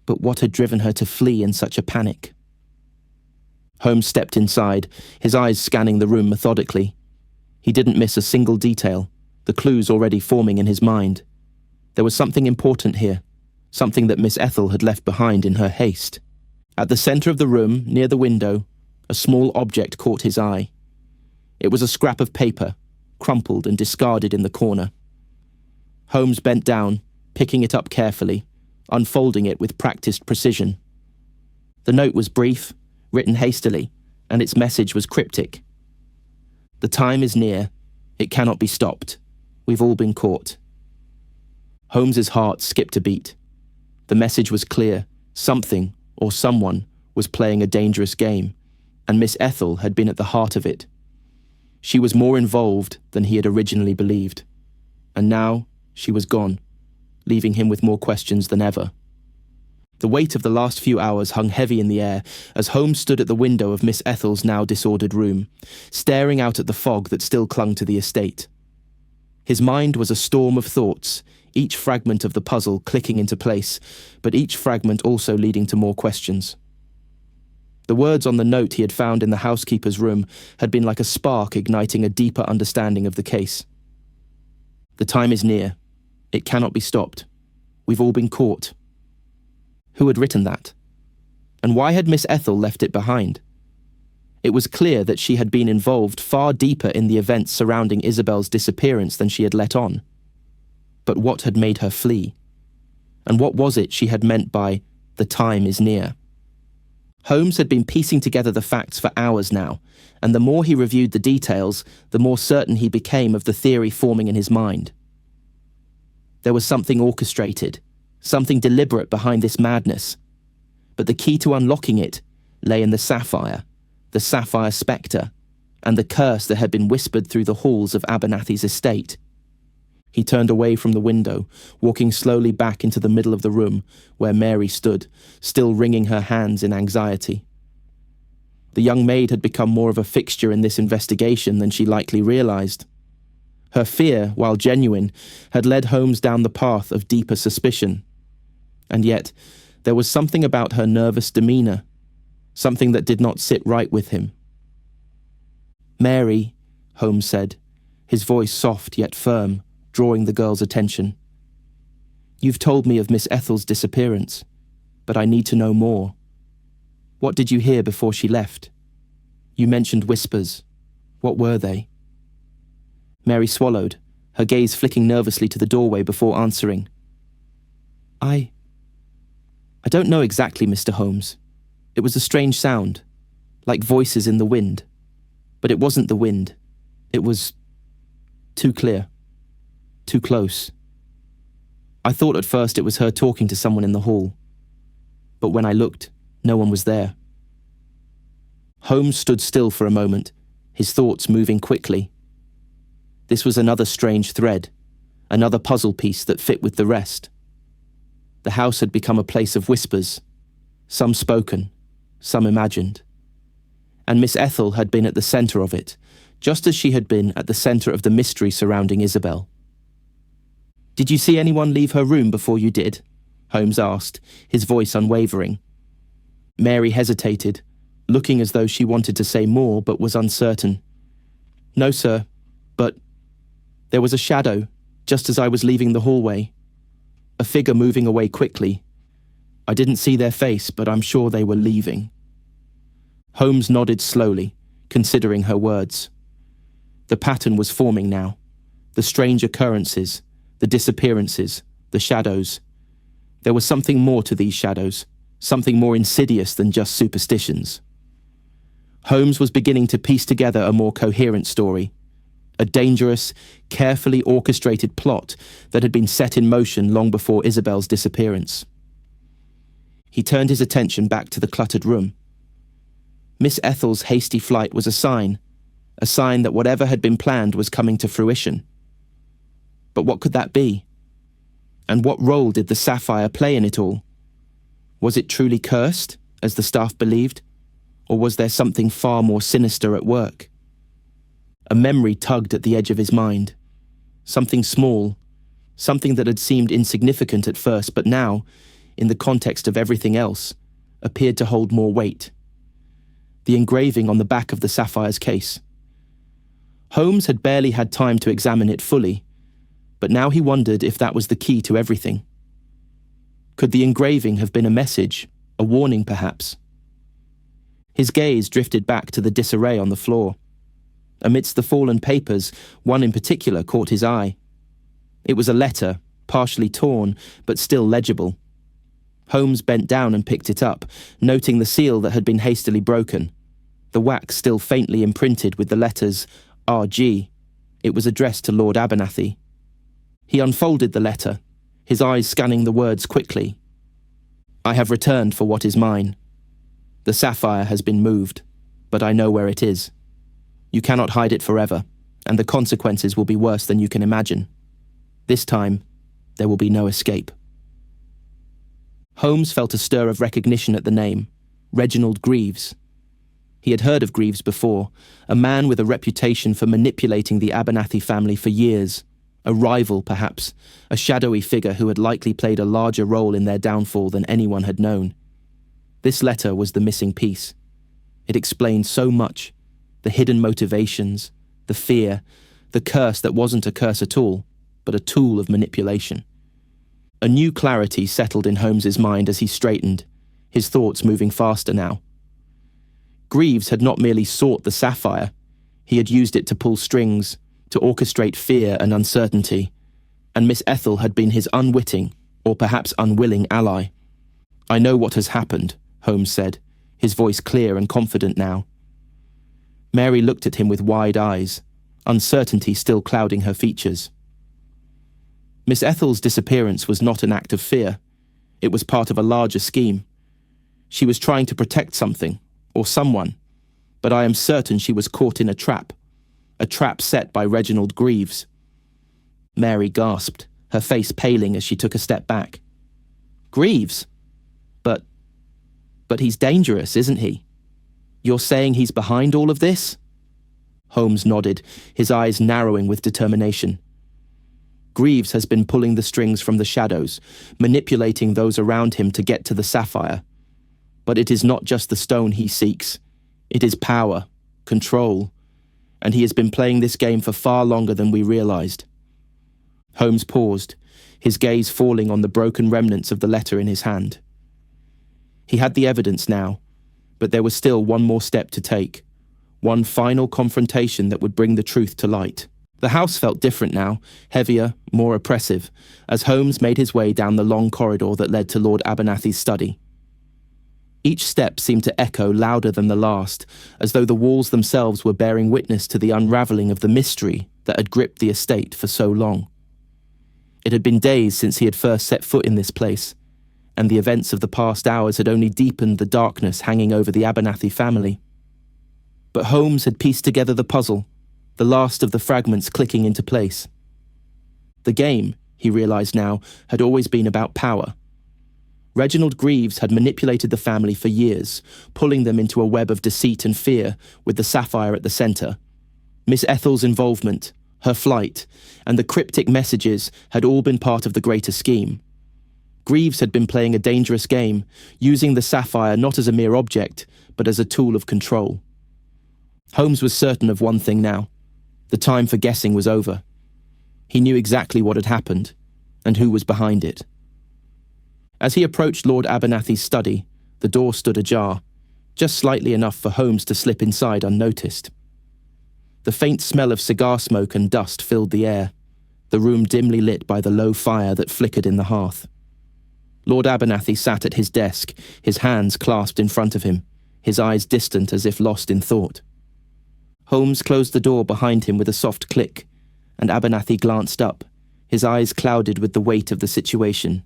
But what had driven her to flee in such a panic? Holmes stepped inside, his eyes scanning the room methodically. He didn't miss a single detail, the clues already forming in his mind. There was something important here, something that Miss Ethel had left behind in her haste. At the centre of the room, near the window, a small object caught his eye. It was a scrap of paper, crumpled and discarded in the corner. Holmes bent down, picking it up carefully, unfolding it with practiced precision. The note was brief, written hastily, and its message was cryptic. "The time is near. It cannot be stopped. We've all been caught." Holmes's heart skipped a beat. The message was clear. Something, or someone, was playing a dangerous game, and Miss Ethel had been at the heart of it. She was more involved than he had originally believed, and now she was gone, leaving him with more questions than ever. The weight of the last few hours hung heavy in the air as Holmes stood at the window of Miss Ethel's now disordered room, staring out at the fog that still clung to the estate. His mind was a storm of thoughts, each fragment of the puzzle clicking into place, but each fragment also leading to more questions. The words on the note he had found in the housekeeper's room had been like a spark igniting a deeper understanding of the case. "The time is near. It cannot be stopped. We've all been caught." Who had written that? And why had Miss Ethel left it behind? It was clear that she had been involved far deeper in the events surrounding Isabel's disappearance than she had let on. But what had made her flee? And what was it she had meant by, "the time is near"? Holmes had been piecing together the facts for hours now, and the more he reviewed the details, the more certain he became of the theory forming in his mind. There was something orchestrated, something deliberate behind this madness, but the key to unlocking it lay in the Sapphire Specter, and the curse that had been whispered through the halls of Abernathy's estate. He turned away from the window, walking slowly back into the middle of the room, where Mary stood, still wringing her hands in anxiety. The young maid had become more of a fixture in this investigation than she likely realized. Her fear, while genuine, had led Holmes down the path of deeper suspicion. And yet, there was something about her nervous demeanour, something that did not sit right with him. "Mary," Holmes said, his voice soft yet firm, drawing the girl's attention. "You've told me of Miss Ethel's disappearance, but I need to know more. What did you hear before she left? You mentioned whispers. What were they?" Mary swallowed, her gaze flicking nervously to the doorway before answering. I "I don't know exactly, Mr. Holmes. It was a strange sound, like voices in the wind. But it wasn't the wind. It was too clear, too close. I thought at first it was her talking to someone in the hall. But when I looked, no one was there." Holmes stood still for a moment, his thoughts moving quickly. This was another strange thread, another puzzle piece that fit with the rest. The house had become a place of whispers, some spoken, some imagined. And Miss Ethel had been at the centre of it, just as she had been at the centre of the mystery surrounding Isabel. "Did you see anyone leave her room before you did?" Holmes asked, his voice unwavering. Mary hesitated, looking as though she wanted to say more but was uncertain. "No, sir, but there was a shadow, just as I was leaving the hallway. A figure moving away quickly. I didn't see their face, but I'm sure they were leaving." Holmes nodded slowly, considering her words. The pattern was forming now. The strange occurrences, the disappearances, the shadows. There was something more to these shadows, something more insidious than just superstitions. Holmes was beginning to piece together a more coherent story, a dangerous, carefully orchestrated plot that had been set in motion long before Isabel's disappearance. He turned his attention back to the cluttered room. Miss Ethel's hasty flight was a sign that whatever had been planned was coming to fruition. But what could that be? And what role did the sapphire play in it all? Was it truly cursed, as the staff believed, or was there something far more sinister at work? A memory tugged at the edge of his mind. Something small, something that had seemed insignificant at first, but now, in the context of everything else, appeared to hold more weight. The engraving on the back of the sapphire's case. Holmes had barely had time to examine it fully, but now he wondered if that was the key to everything. Could the engraving have been a message, a warning perhaps? His gaze drifted back to the disarray on the floor. Amidst the fallen papers, one in particular caught his eye. It was a letter, partially torn, but still legible. Holmes bent down and picked it up, noting the seal that had been hastily broken, the wax still faintly imprinted with the letters R.G. It was addressed to Lord Abernathy. He unfolded the letter, his eyes scanning the words quickly. "I have returned for what is mine. The sapphire has been moved, but I know where it is. You cannot hide it forever, and the consequences will be worse than you can imagine. This time, there will be no escape." Holmes felt a stir of recognition at the name, Reginald Greaves. He had heard of Greaves before, a man with a reputation for manipulating the Abernathy family for years, a rival perhaps, a shadowy figure who had likely played a larger role in their downfall than anyone had known. This letter was the missing piece. It explained so much, the hidden motivations, the fear, the curse that wasn't a curse at all, but a tool of manipulation. A new clarity settled in Holmes's mind as he straightened, his thoughts moving faster now. Greaves had not merely sought the sapphire, he had used it to pull strings, to orchestrate fear and uncertainty, and Miss Ethel had been his unwitting, or perhaps unwilling ally. "I know what has happened," Holmes said, his voice clear and confident now. Mary looked at him with wide eyes, uncertainty still clouding her features. Miss Ethel's disappearance was not an act of fear. It was part of a larger scheme. She was trying to protect something, or someone, but I am certain she was caught in a trap set by Reginald Greaves. Mary gasped, her face paling as she took a step back. "Greaves? But he's dangerous, isn't he? You're saying he's behind all of this?" Holmes nodded, his eyes narrowing with determination. "Greaves has been pulling the strings from the shadows, manipulating those around him to get to the sapphire. But it is not just the stone he seeks. It is power, control, and he has been playing this game for far longer than we realized." Holmes paused, his gaze falling on the broken remnants of the letter in his hand. He had the evidence now, but there was still one more step to take, one final confrontation that would bring the truth to light. The house felt different now, heavier, more oppressive, as Holmes made his way down the long corridor that led to Lord Abernathy's study. Each step seemed to echo louder than the last, as though the walls themselves were bearing witness to the unravelling of the mystery that had gripped the estate for so long. It had been days since he had first set foot in this place, and the events of the past hours had only deepened the darkness hanging over the Abernathy family. But Holmes had pieced together the puzzle, the last of the fragments clicking into place. The game, he realised now, had always been about power. Reginald Greaves had manipulated the family for years, pulling them into a web of deceit and fear, with the Sapphire at the centre. Miss Ethel's involvement, her flight, and the cryptic messages had all been part of the greater scheme. Greaves had been playing a dangerous game, using the Sapphire not as a mere object, but as a tool of control. Holmes was certain of one thing now. The time for guessing was over. He knew exactly what had happened, and who was behind it. As he approached Lord Abernathy's study, the door stood ajar, just slightly enough for Holmes to slip inside unnoticed. The faint smell of cigar smoke and dust filled the air, the room dimly lit by the low fire that flickered in the hearth. Lord Abernathy sat at his desk, his hands clasped in front of him, his eyes distant as if lost in thought. Holmes closed the door behind him with a soft click, and Abernathy glanced up, his eyes clouded with the weight of the situation.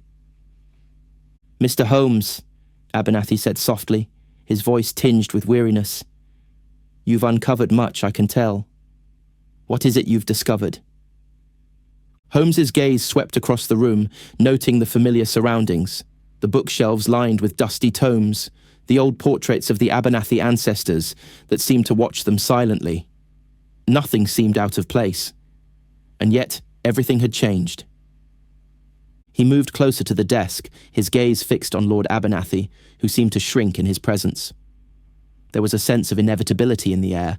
"Mr. Holmes," Abernathy said softly, his voice tinged with weariness. "You've uncovered much, I can tell. What is it you've discovered?" Holmes's gaze swept across the room, noting the familiar surroundings, the bookshelves lined with dusty tomes, the old portraits of the Abernathy ancestors that seemed to watch them silently. Nothing seemed out of place, and yet everything had changed. He moved closer to the desk, his gaze fixed on Lord Abernathy, who seemed to shrink in his presence. There was a sense of inevitability in the air,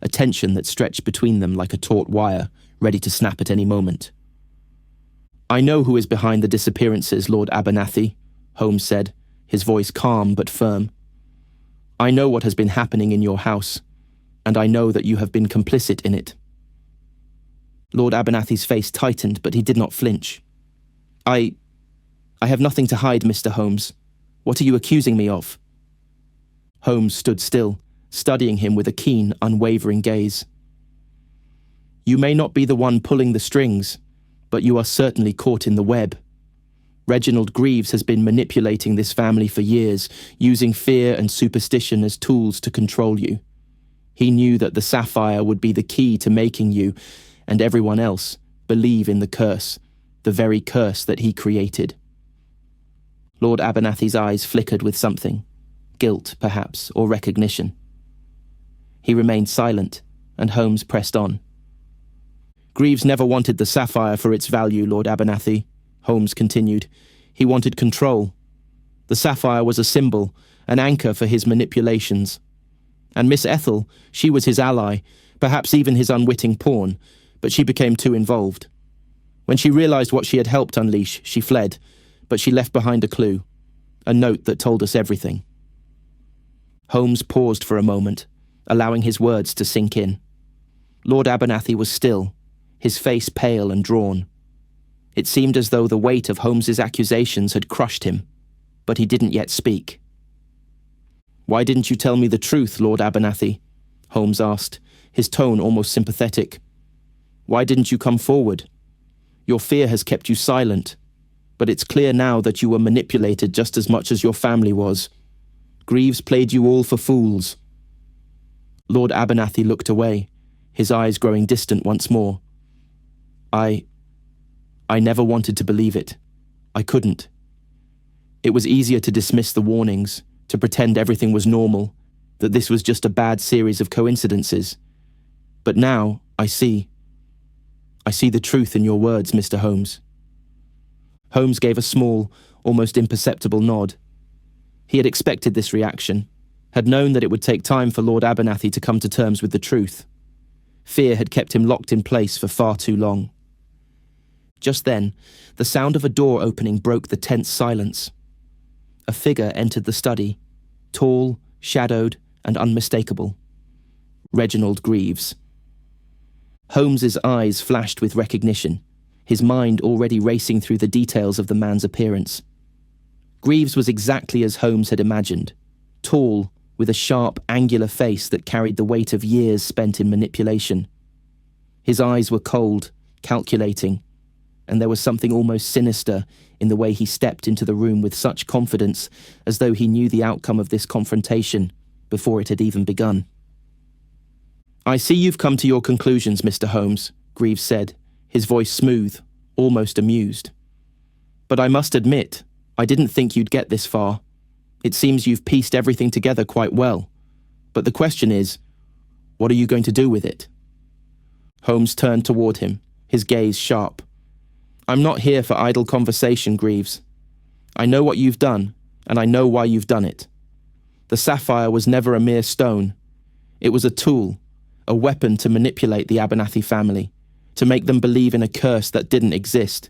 a tension that stretched between them like a taut wire, ready to snap at any moment. "I know who is behind the disappearances, Lord Abernathy," Holmes said, his voice calm but firm. "I know what has been happening in your house, and I know that you have been complicit in it." Lord Abernathy's face tightened, but he did not flinch. I have nothing to hide, Mr. Holmes. What are you accusing me of?" Holmes stood still, studying him with a keen, unwavering gaze. "You may not be the one pulling the strings, but you are certainly caught in the web. Reginald Greaves has been manipulating this family for years, using fear and superstition as tools to control you. He knew that the Sapphire would be the key to making you, and everyone else, believe in the curse, the very curse that he created." Lord Abernathy's eyes flickered with something, guilt, perhaps, or recognition. He remained silent, and Holmes pressed on. "Greaves never wanted the Sapphire for its value, Lord Abernathy," Holmes continued. "He wanted control. The Sapphire was a symbol, an anchor for his manipulations. And Miss Ethel, she was his ally, perhaps even his unwitting pawn, but she became too involved. When she realised what she had helped unleash, she fled, but she left behind a clue, a note that told us everything." Holmes paused for a moment, allowing his words to sink in. Lord Abernathy was still, his face pale and drawn. It seemed as though the weight of Holmes's accusations had crushed him, but he didn't yet speak. "Why didn't you tell me the truth, Lord Abernathy?" Holmes asked, his tone almost sympathetic. "Why didn't you come forward? Your fear has kept you silent, but it's clear now that you were manipulated just as much as your family was. Greaves played you all for fools." Lord Abernathy looked away, his eyes growing distant once more. I never wanted to believe it. I couldn't. It was easier to dismiss the warnings, to pretend everything was normal, that this was just a bad series of coincidences. But now, I see the truth in your words, Mr. Holmes. Holmes gave a small, almost imperceptible nod. He had expected this reaction, had known that it would take time for Lord Abernathy to come to terms with the truth. Fear had kept him locked in place for far too long. Just then, the sound of a door opening broke the tense silence. A figure entered the study, tall, shadowed, and unmistakable. Reginald Greaves. Holmes's eyes flashed with recognition, his mind already racing through the details of the man's appearance. Greaves was exactly as Holmes had imagined, tall, with a sharp, angular face that carried the weight of years spent in manipulation. His eyes were cold, calculating, and there was something almost sinister in the way he stepped into the room with such confidence, as though he knew the outcome of this confrontation before it had even begun. "I see you've come to your conclusions, Mr. Holmes," Greaves said, his voice smooth, almost amused. "But I must admit, I didn't think you'd get this far. It seems you've pieced everything together quite well. But the question is, what are you going to do with it?" Holmes turned toward him, his gaze sharp. "I'm not here for idle conversation, Greaves. I know what you've done, and I know why you've done it. The sapphire was never a mere stone. It was a tool, a weapon to manipulate the Abernathy family, to make them believe in a curse that didn't exist.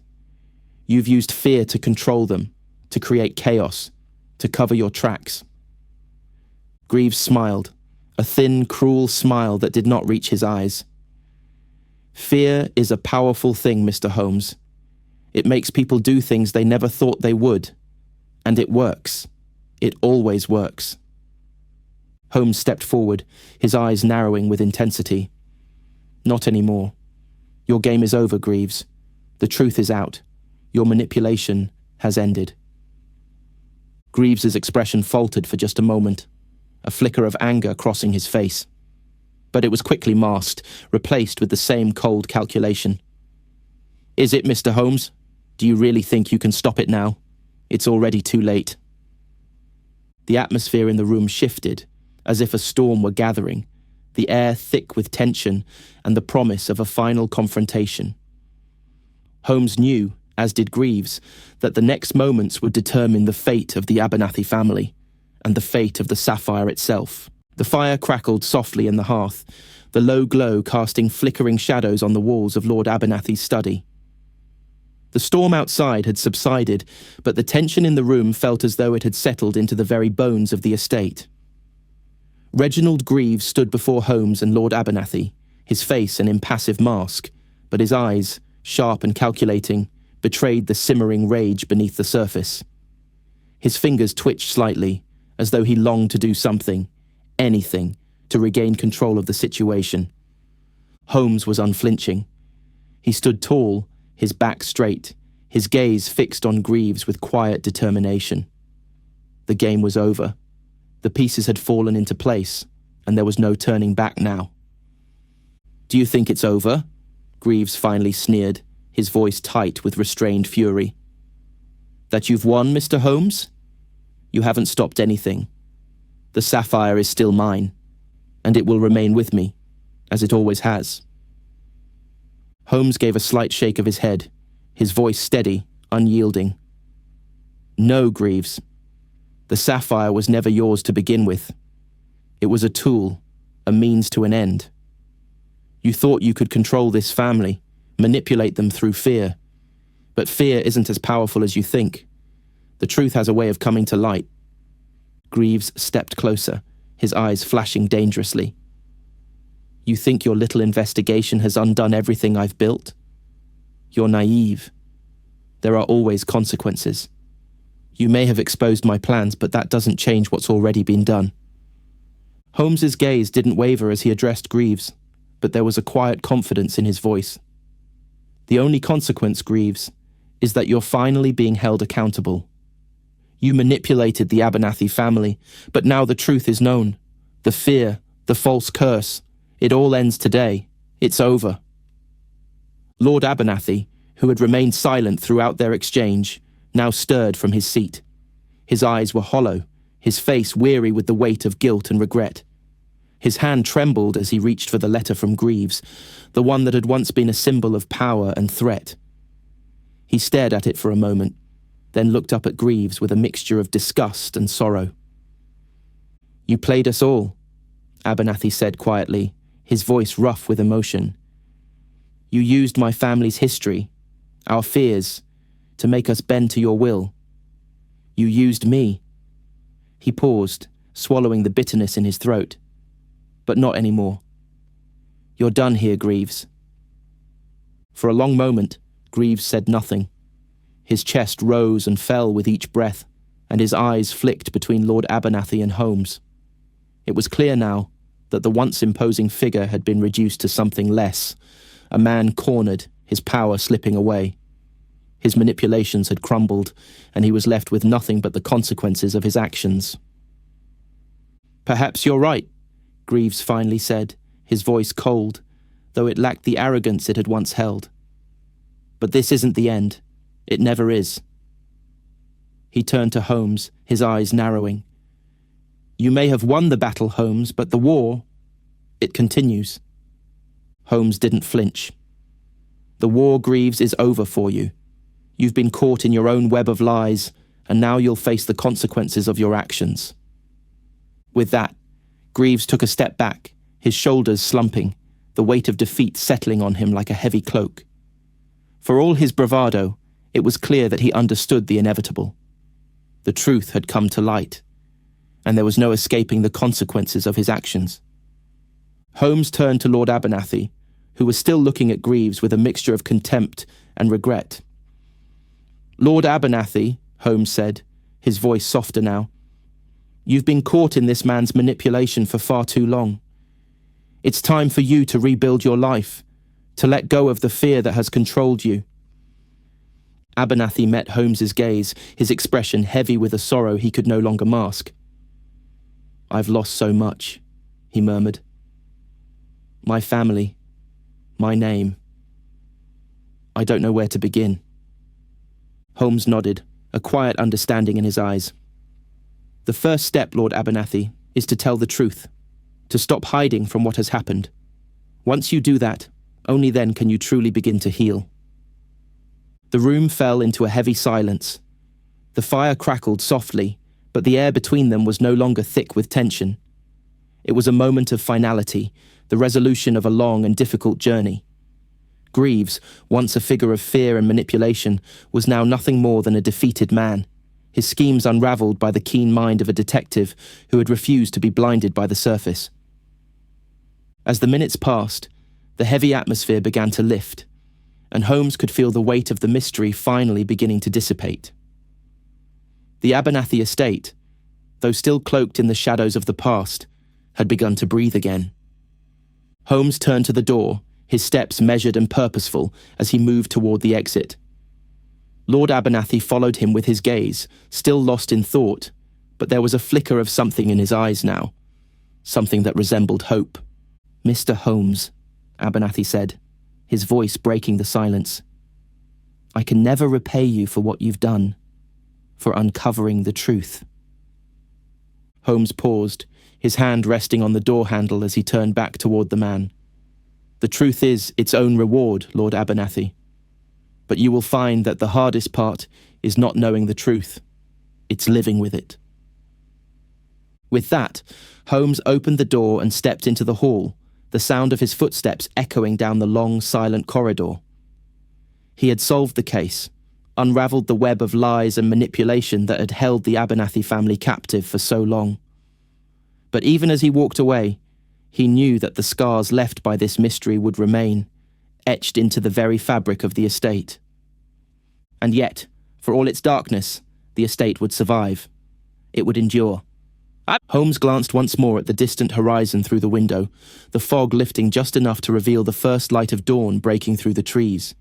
You've used fear to control them, to create chaos, to cover your tracks." Greaves smiled, a thin, cruel smile that did not reach his eyes. "Fear is a powerful thing, Mr. Holmes. It makes people do things they never thought they would. And it works. It always works." Holmes stepped forward, his eyes narrowing with intensity. "Not anymore. Your game is over, Greaves. The truth is out. Your manipulation has ended." Greaves's expression faltered for just a moment, a flicker of anger crossing his face. But it was quickly masked, replaced with the same cold calculation. "Is it, Mr. Holmes? Do you really think you can stop it now? It's already too late." The atmosphere in the room shifted, as if a storm were gathering, the air thick with tension and the promise of a final confrontation. Holmes knew, as did Greaves, that the next moments would determine the fate of the Abernathy family, and the fate of the sapphire itself. The fire crackled softly in the hearth, the low glow casting flickering shadows on the walls of Lord Abernathy's study. The storm outside had subsided, but the tension in the room felt as though it had settled into the very bones of the estate. Reginald Greaves stood before Holmes and Lord Abernathy, his face an impassive mask, but his eyes, sharp and calculating, betrayed the simmering rage beneath the surface. His fingers twitched slightly, as though he longed to do something, anything, to regain control of the situation. Holmes was unflinching. He stood tall, his back straight, his gaze fixed on Greaves with quiet determination. The game was over. The pieces had fallen into place, and there was no turning back now. "Do you think it's over?" Greaves finally sneered, his voice tight with restrained fury. "That you've won, Mr. Holmes? You haven't stopped anything. The sapphire is still mine, and it will remain with me, as it always has." Holmes gave a slight shake of his head, his voice steady, unyielding. "No, Greaves. The sapphire was never yours to begin with. It was a tool, a means to an end. You thought you could control this family, manipulate them through fear. But fear isn't as powerful as you think. The truth has a way of coming to light." Greaves stepped closer, his eyes flashing dangerously. "You think your little investigation has undone everything I've built? You're naive. There are always consequences. You may have exposed my plans, but that doesn't change what's already been done." Holmes's gaze didn't waver as he addressed Greaves, but there was a quiet confidence in his voice. "The only consequence, Greaves, is that you're finally being held accountable. You manipulated the Abernathy family, but now the truth is known. The fear, the false curse, it all ends today. It's over." Lord Abernathy, who had remained silent throughout their exchange, now stirred from his seat. His eyes were hollow, his face weary with the weight of guilt and regret. His hand trembled as he reached for the letter from Greaves, the one that had once been a symbol of power and threat. He stared at it for a moment, then looked up at Greaves with a mixture of disgust and sorrow. "You played us all," Abernathy said quietly, his voice rough with emotion. "You used my family's history, our fears, to make us bend to your will. You used me." He paused, swallowing the bitterness in his throat. "But not anymore. You're done here, Greaves. For a long moment, Greaves said nothing. His chest rose and fell with each breath, and his eyes flicked between Lord Abernathy and Holmes. It was clear now that the once imposing figure had been reduced to something less, a man cornered, his power slipping away. His manipulations had crumbled, and he was left with nothing but the consequences of his actions. "Perhaps you're right," Greaves finally said, his voice cold, though it lacked the arrogance it had once held. "But this isn't the end. It never is." He turned to Holmes, his eyes narrowing. "You may have won the battle, Holmes, but the war, it continues." Holmes didn't flinch. "The war, Greaves, is over for you. You've been caught in your own web of lies, and now you'll face the consequences of your actions." With that, Greaves took a step back, his shoulders slumping, the weight of defeat settling on him like a heavy cloak. For all his bravado, it was clear that he understood the inevitable. The truth had come to light, and there was no escaping the consequences of his actions. Holmes turned to Lord Abernathy, who was still looking at Greaves with a mixture of contempt and regret. "Lord Abernathy," Holmes said, his voice softer now, "you've been caught in this man's manipulation for far too long. It's time for you to rebuild your life, to let go of the fear that has controlled you." Abernathy met Holmes's gaze, his expression heavy with a sorrow he could no longer mask. "I've lost so much," he murmured. "My family, my name. I don't know where to begin." Holmes nodded, a quiet understanding in his eyes. "The first step, Lord Abernathy, is to tell the truth, to stop hiding from what has happened. Once you do that, only then can you truly begin to heal." The room fell into a heavy silence. The fire crackled softly, but the air between them was no longer thick with tension. It was a moment of finality, the resolution of a long and difficult journey. Greaves, once a figure of fear and manipulation, was now nothing more than a defeated man, his schemes unravelled by the keen mind of a detective who had refused to be blinded by the surface. As the minutes passed, the heavy atmosphere began to lift, and Holmes could feel the weight of the mystery finally beginning to dissipate. The Abernathy estate, though still cloaked in the shadows of the past, had begun to breathe again. Holmes turned to the door, his steps measured and purposeful as he moved toward the exit. Lord Abernathy followed him with his gaze, still lost in thought, but there was a flicker of something in his eyes now, something that resembled hope. "Mr. Holmes," Abernathy said, his voice breaking the silence, "I can never repay you for what you've done, for uncovering the truth." Holmes paused, his hand resting on the door handle as he turned back toward the man. "The truth is its own reward, Lord Abernathy. But you will find that the hardest part is not knowing the truth. It's living with it." With that, Holmes opened the door and stepped into the hall, the sound of his footsteps echoing down the long, silent corridor. He had solved the case, unravelled the web of lies and manipulation that had held the Abernathy family captive for so long. But even as he walked away, he knew that the scars left by this mystery would remain, etched into the very fabric of the estate. And yet, for all its darkness, the estate would survive. It would endure. Holmes glanced once more at the distant horizon through the window, the fog lifting just enough to reveal the first light of dawn breaking through the trees.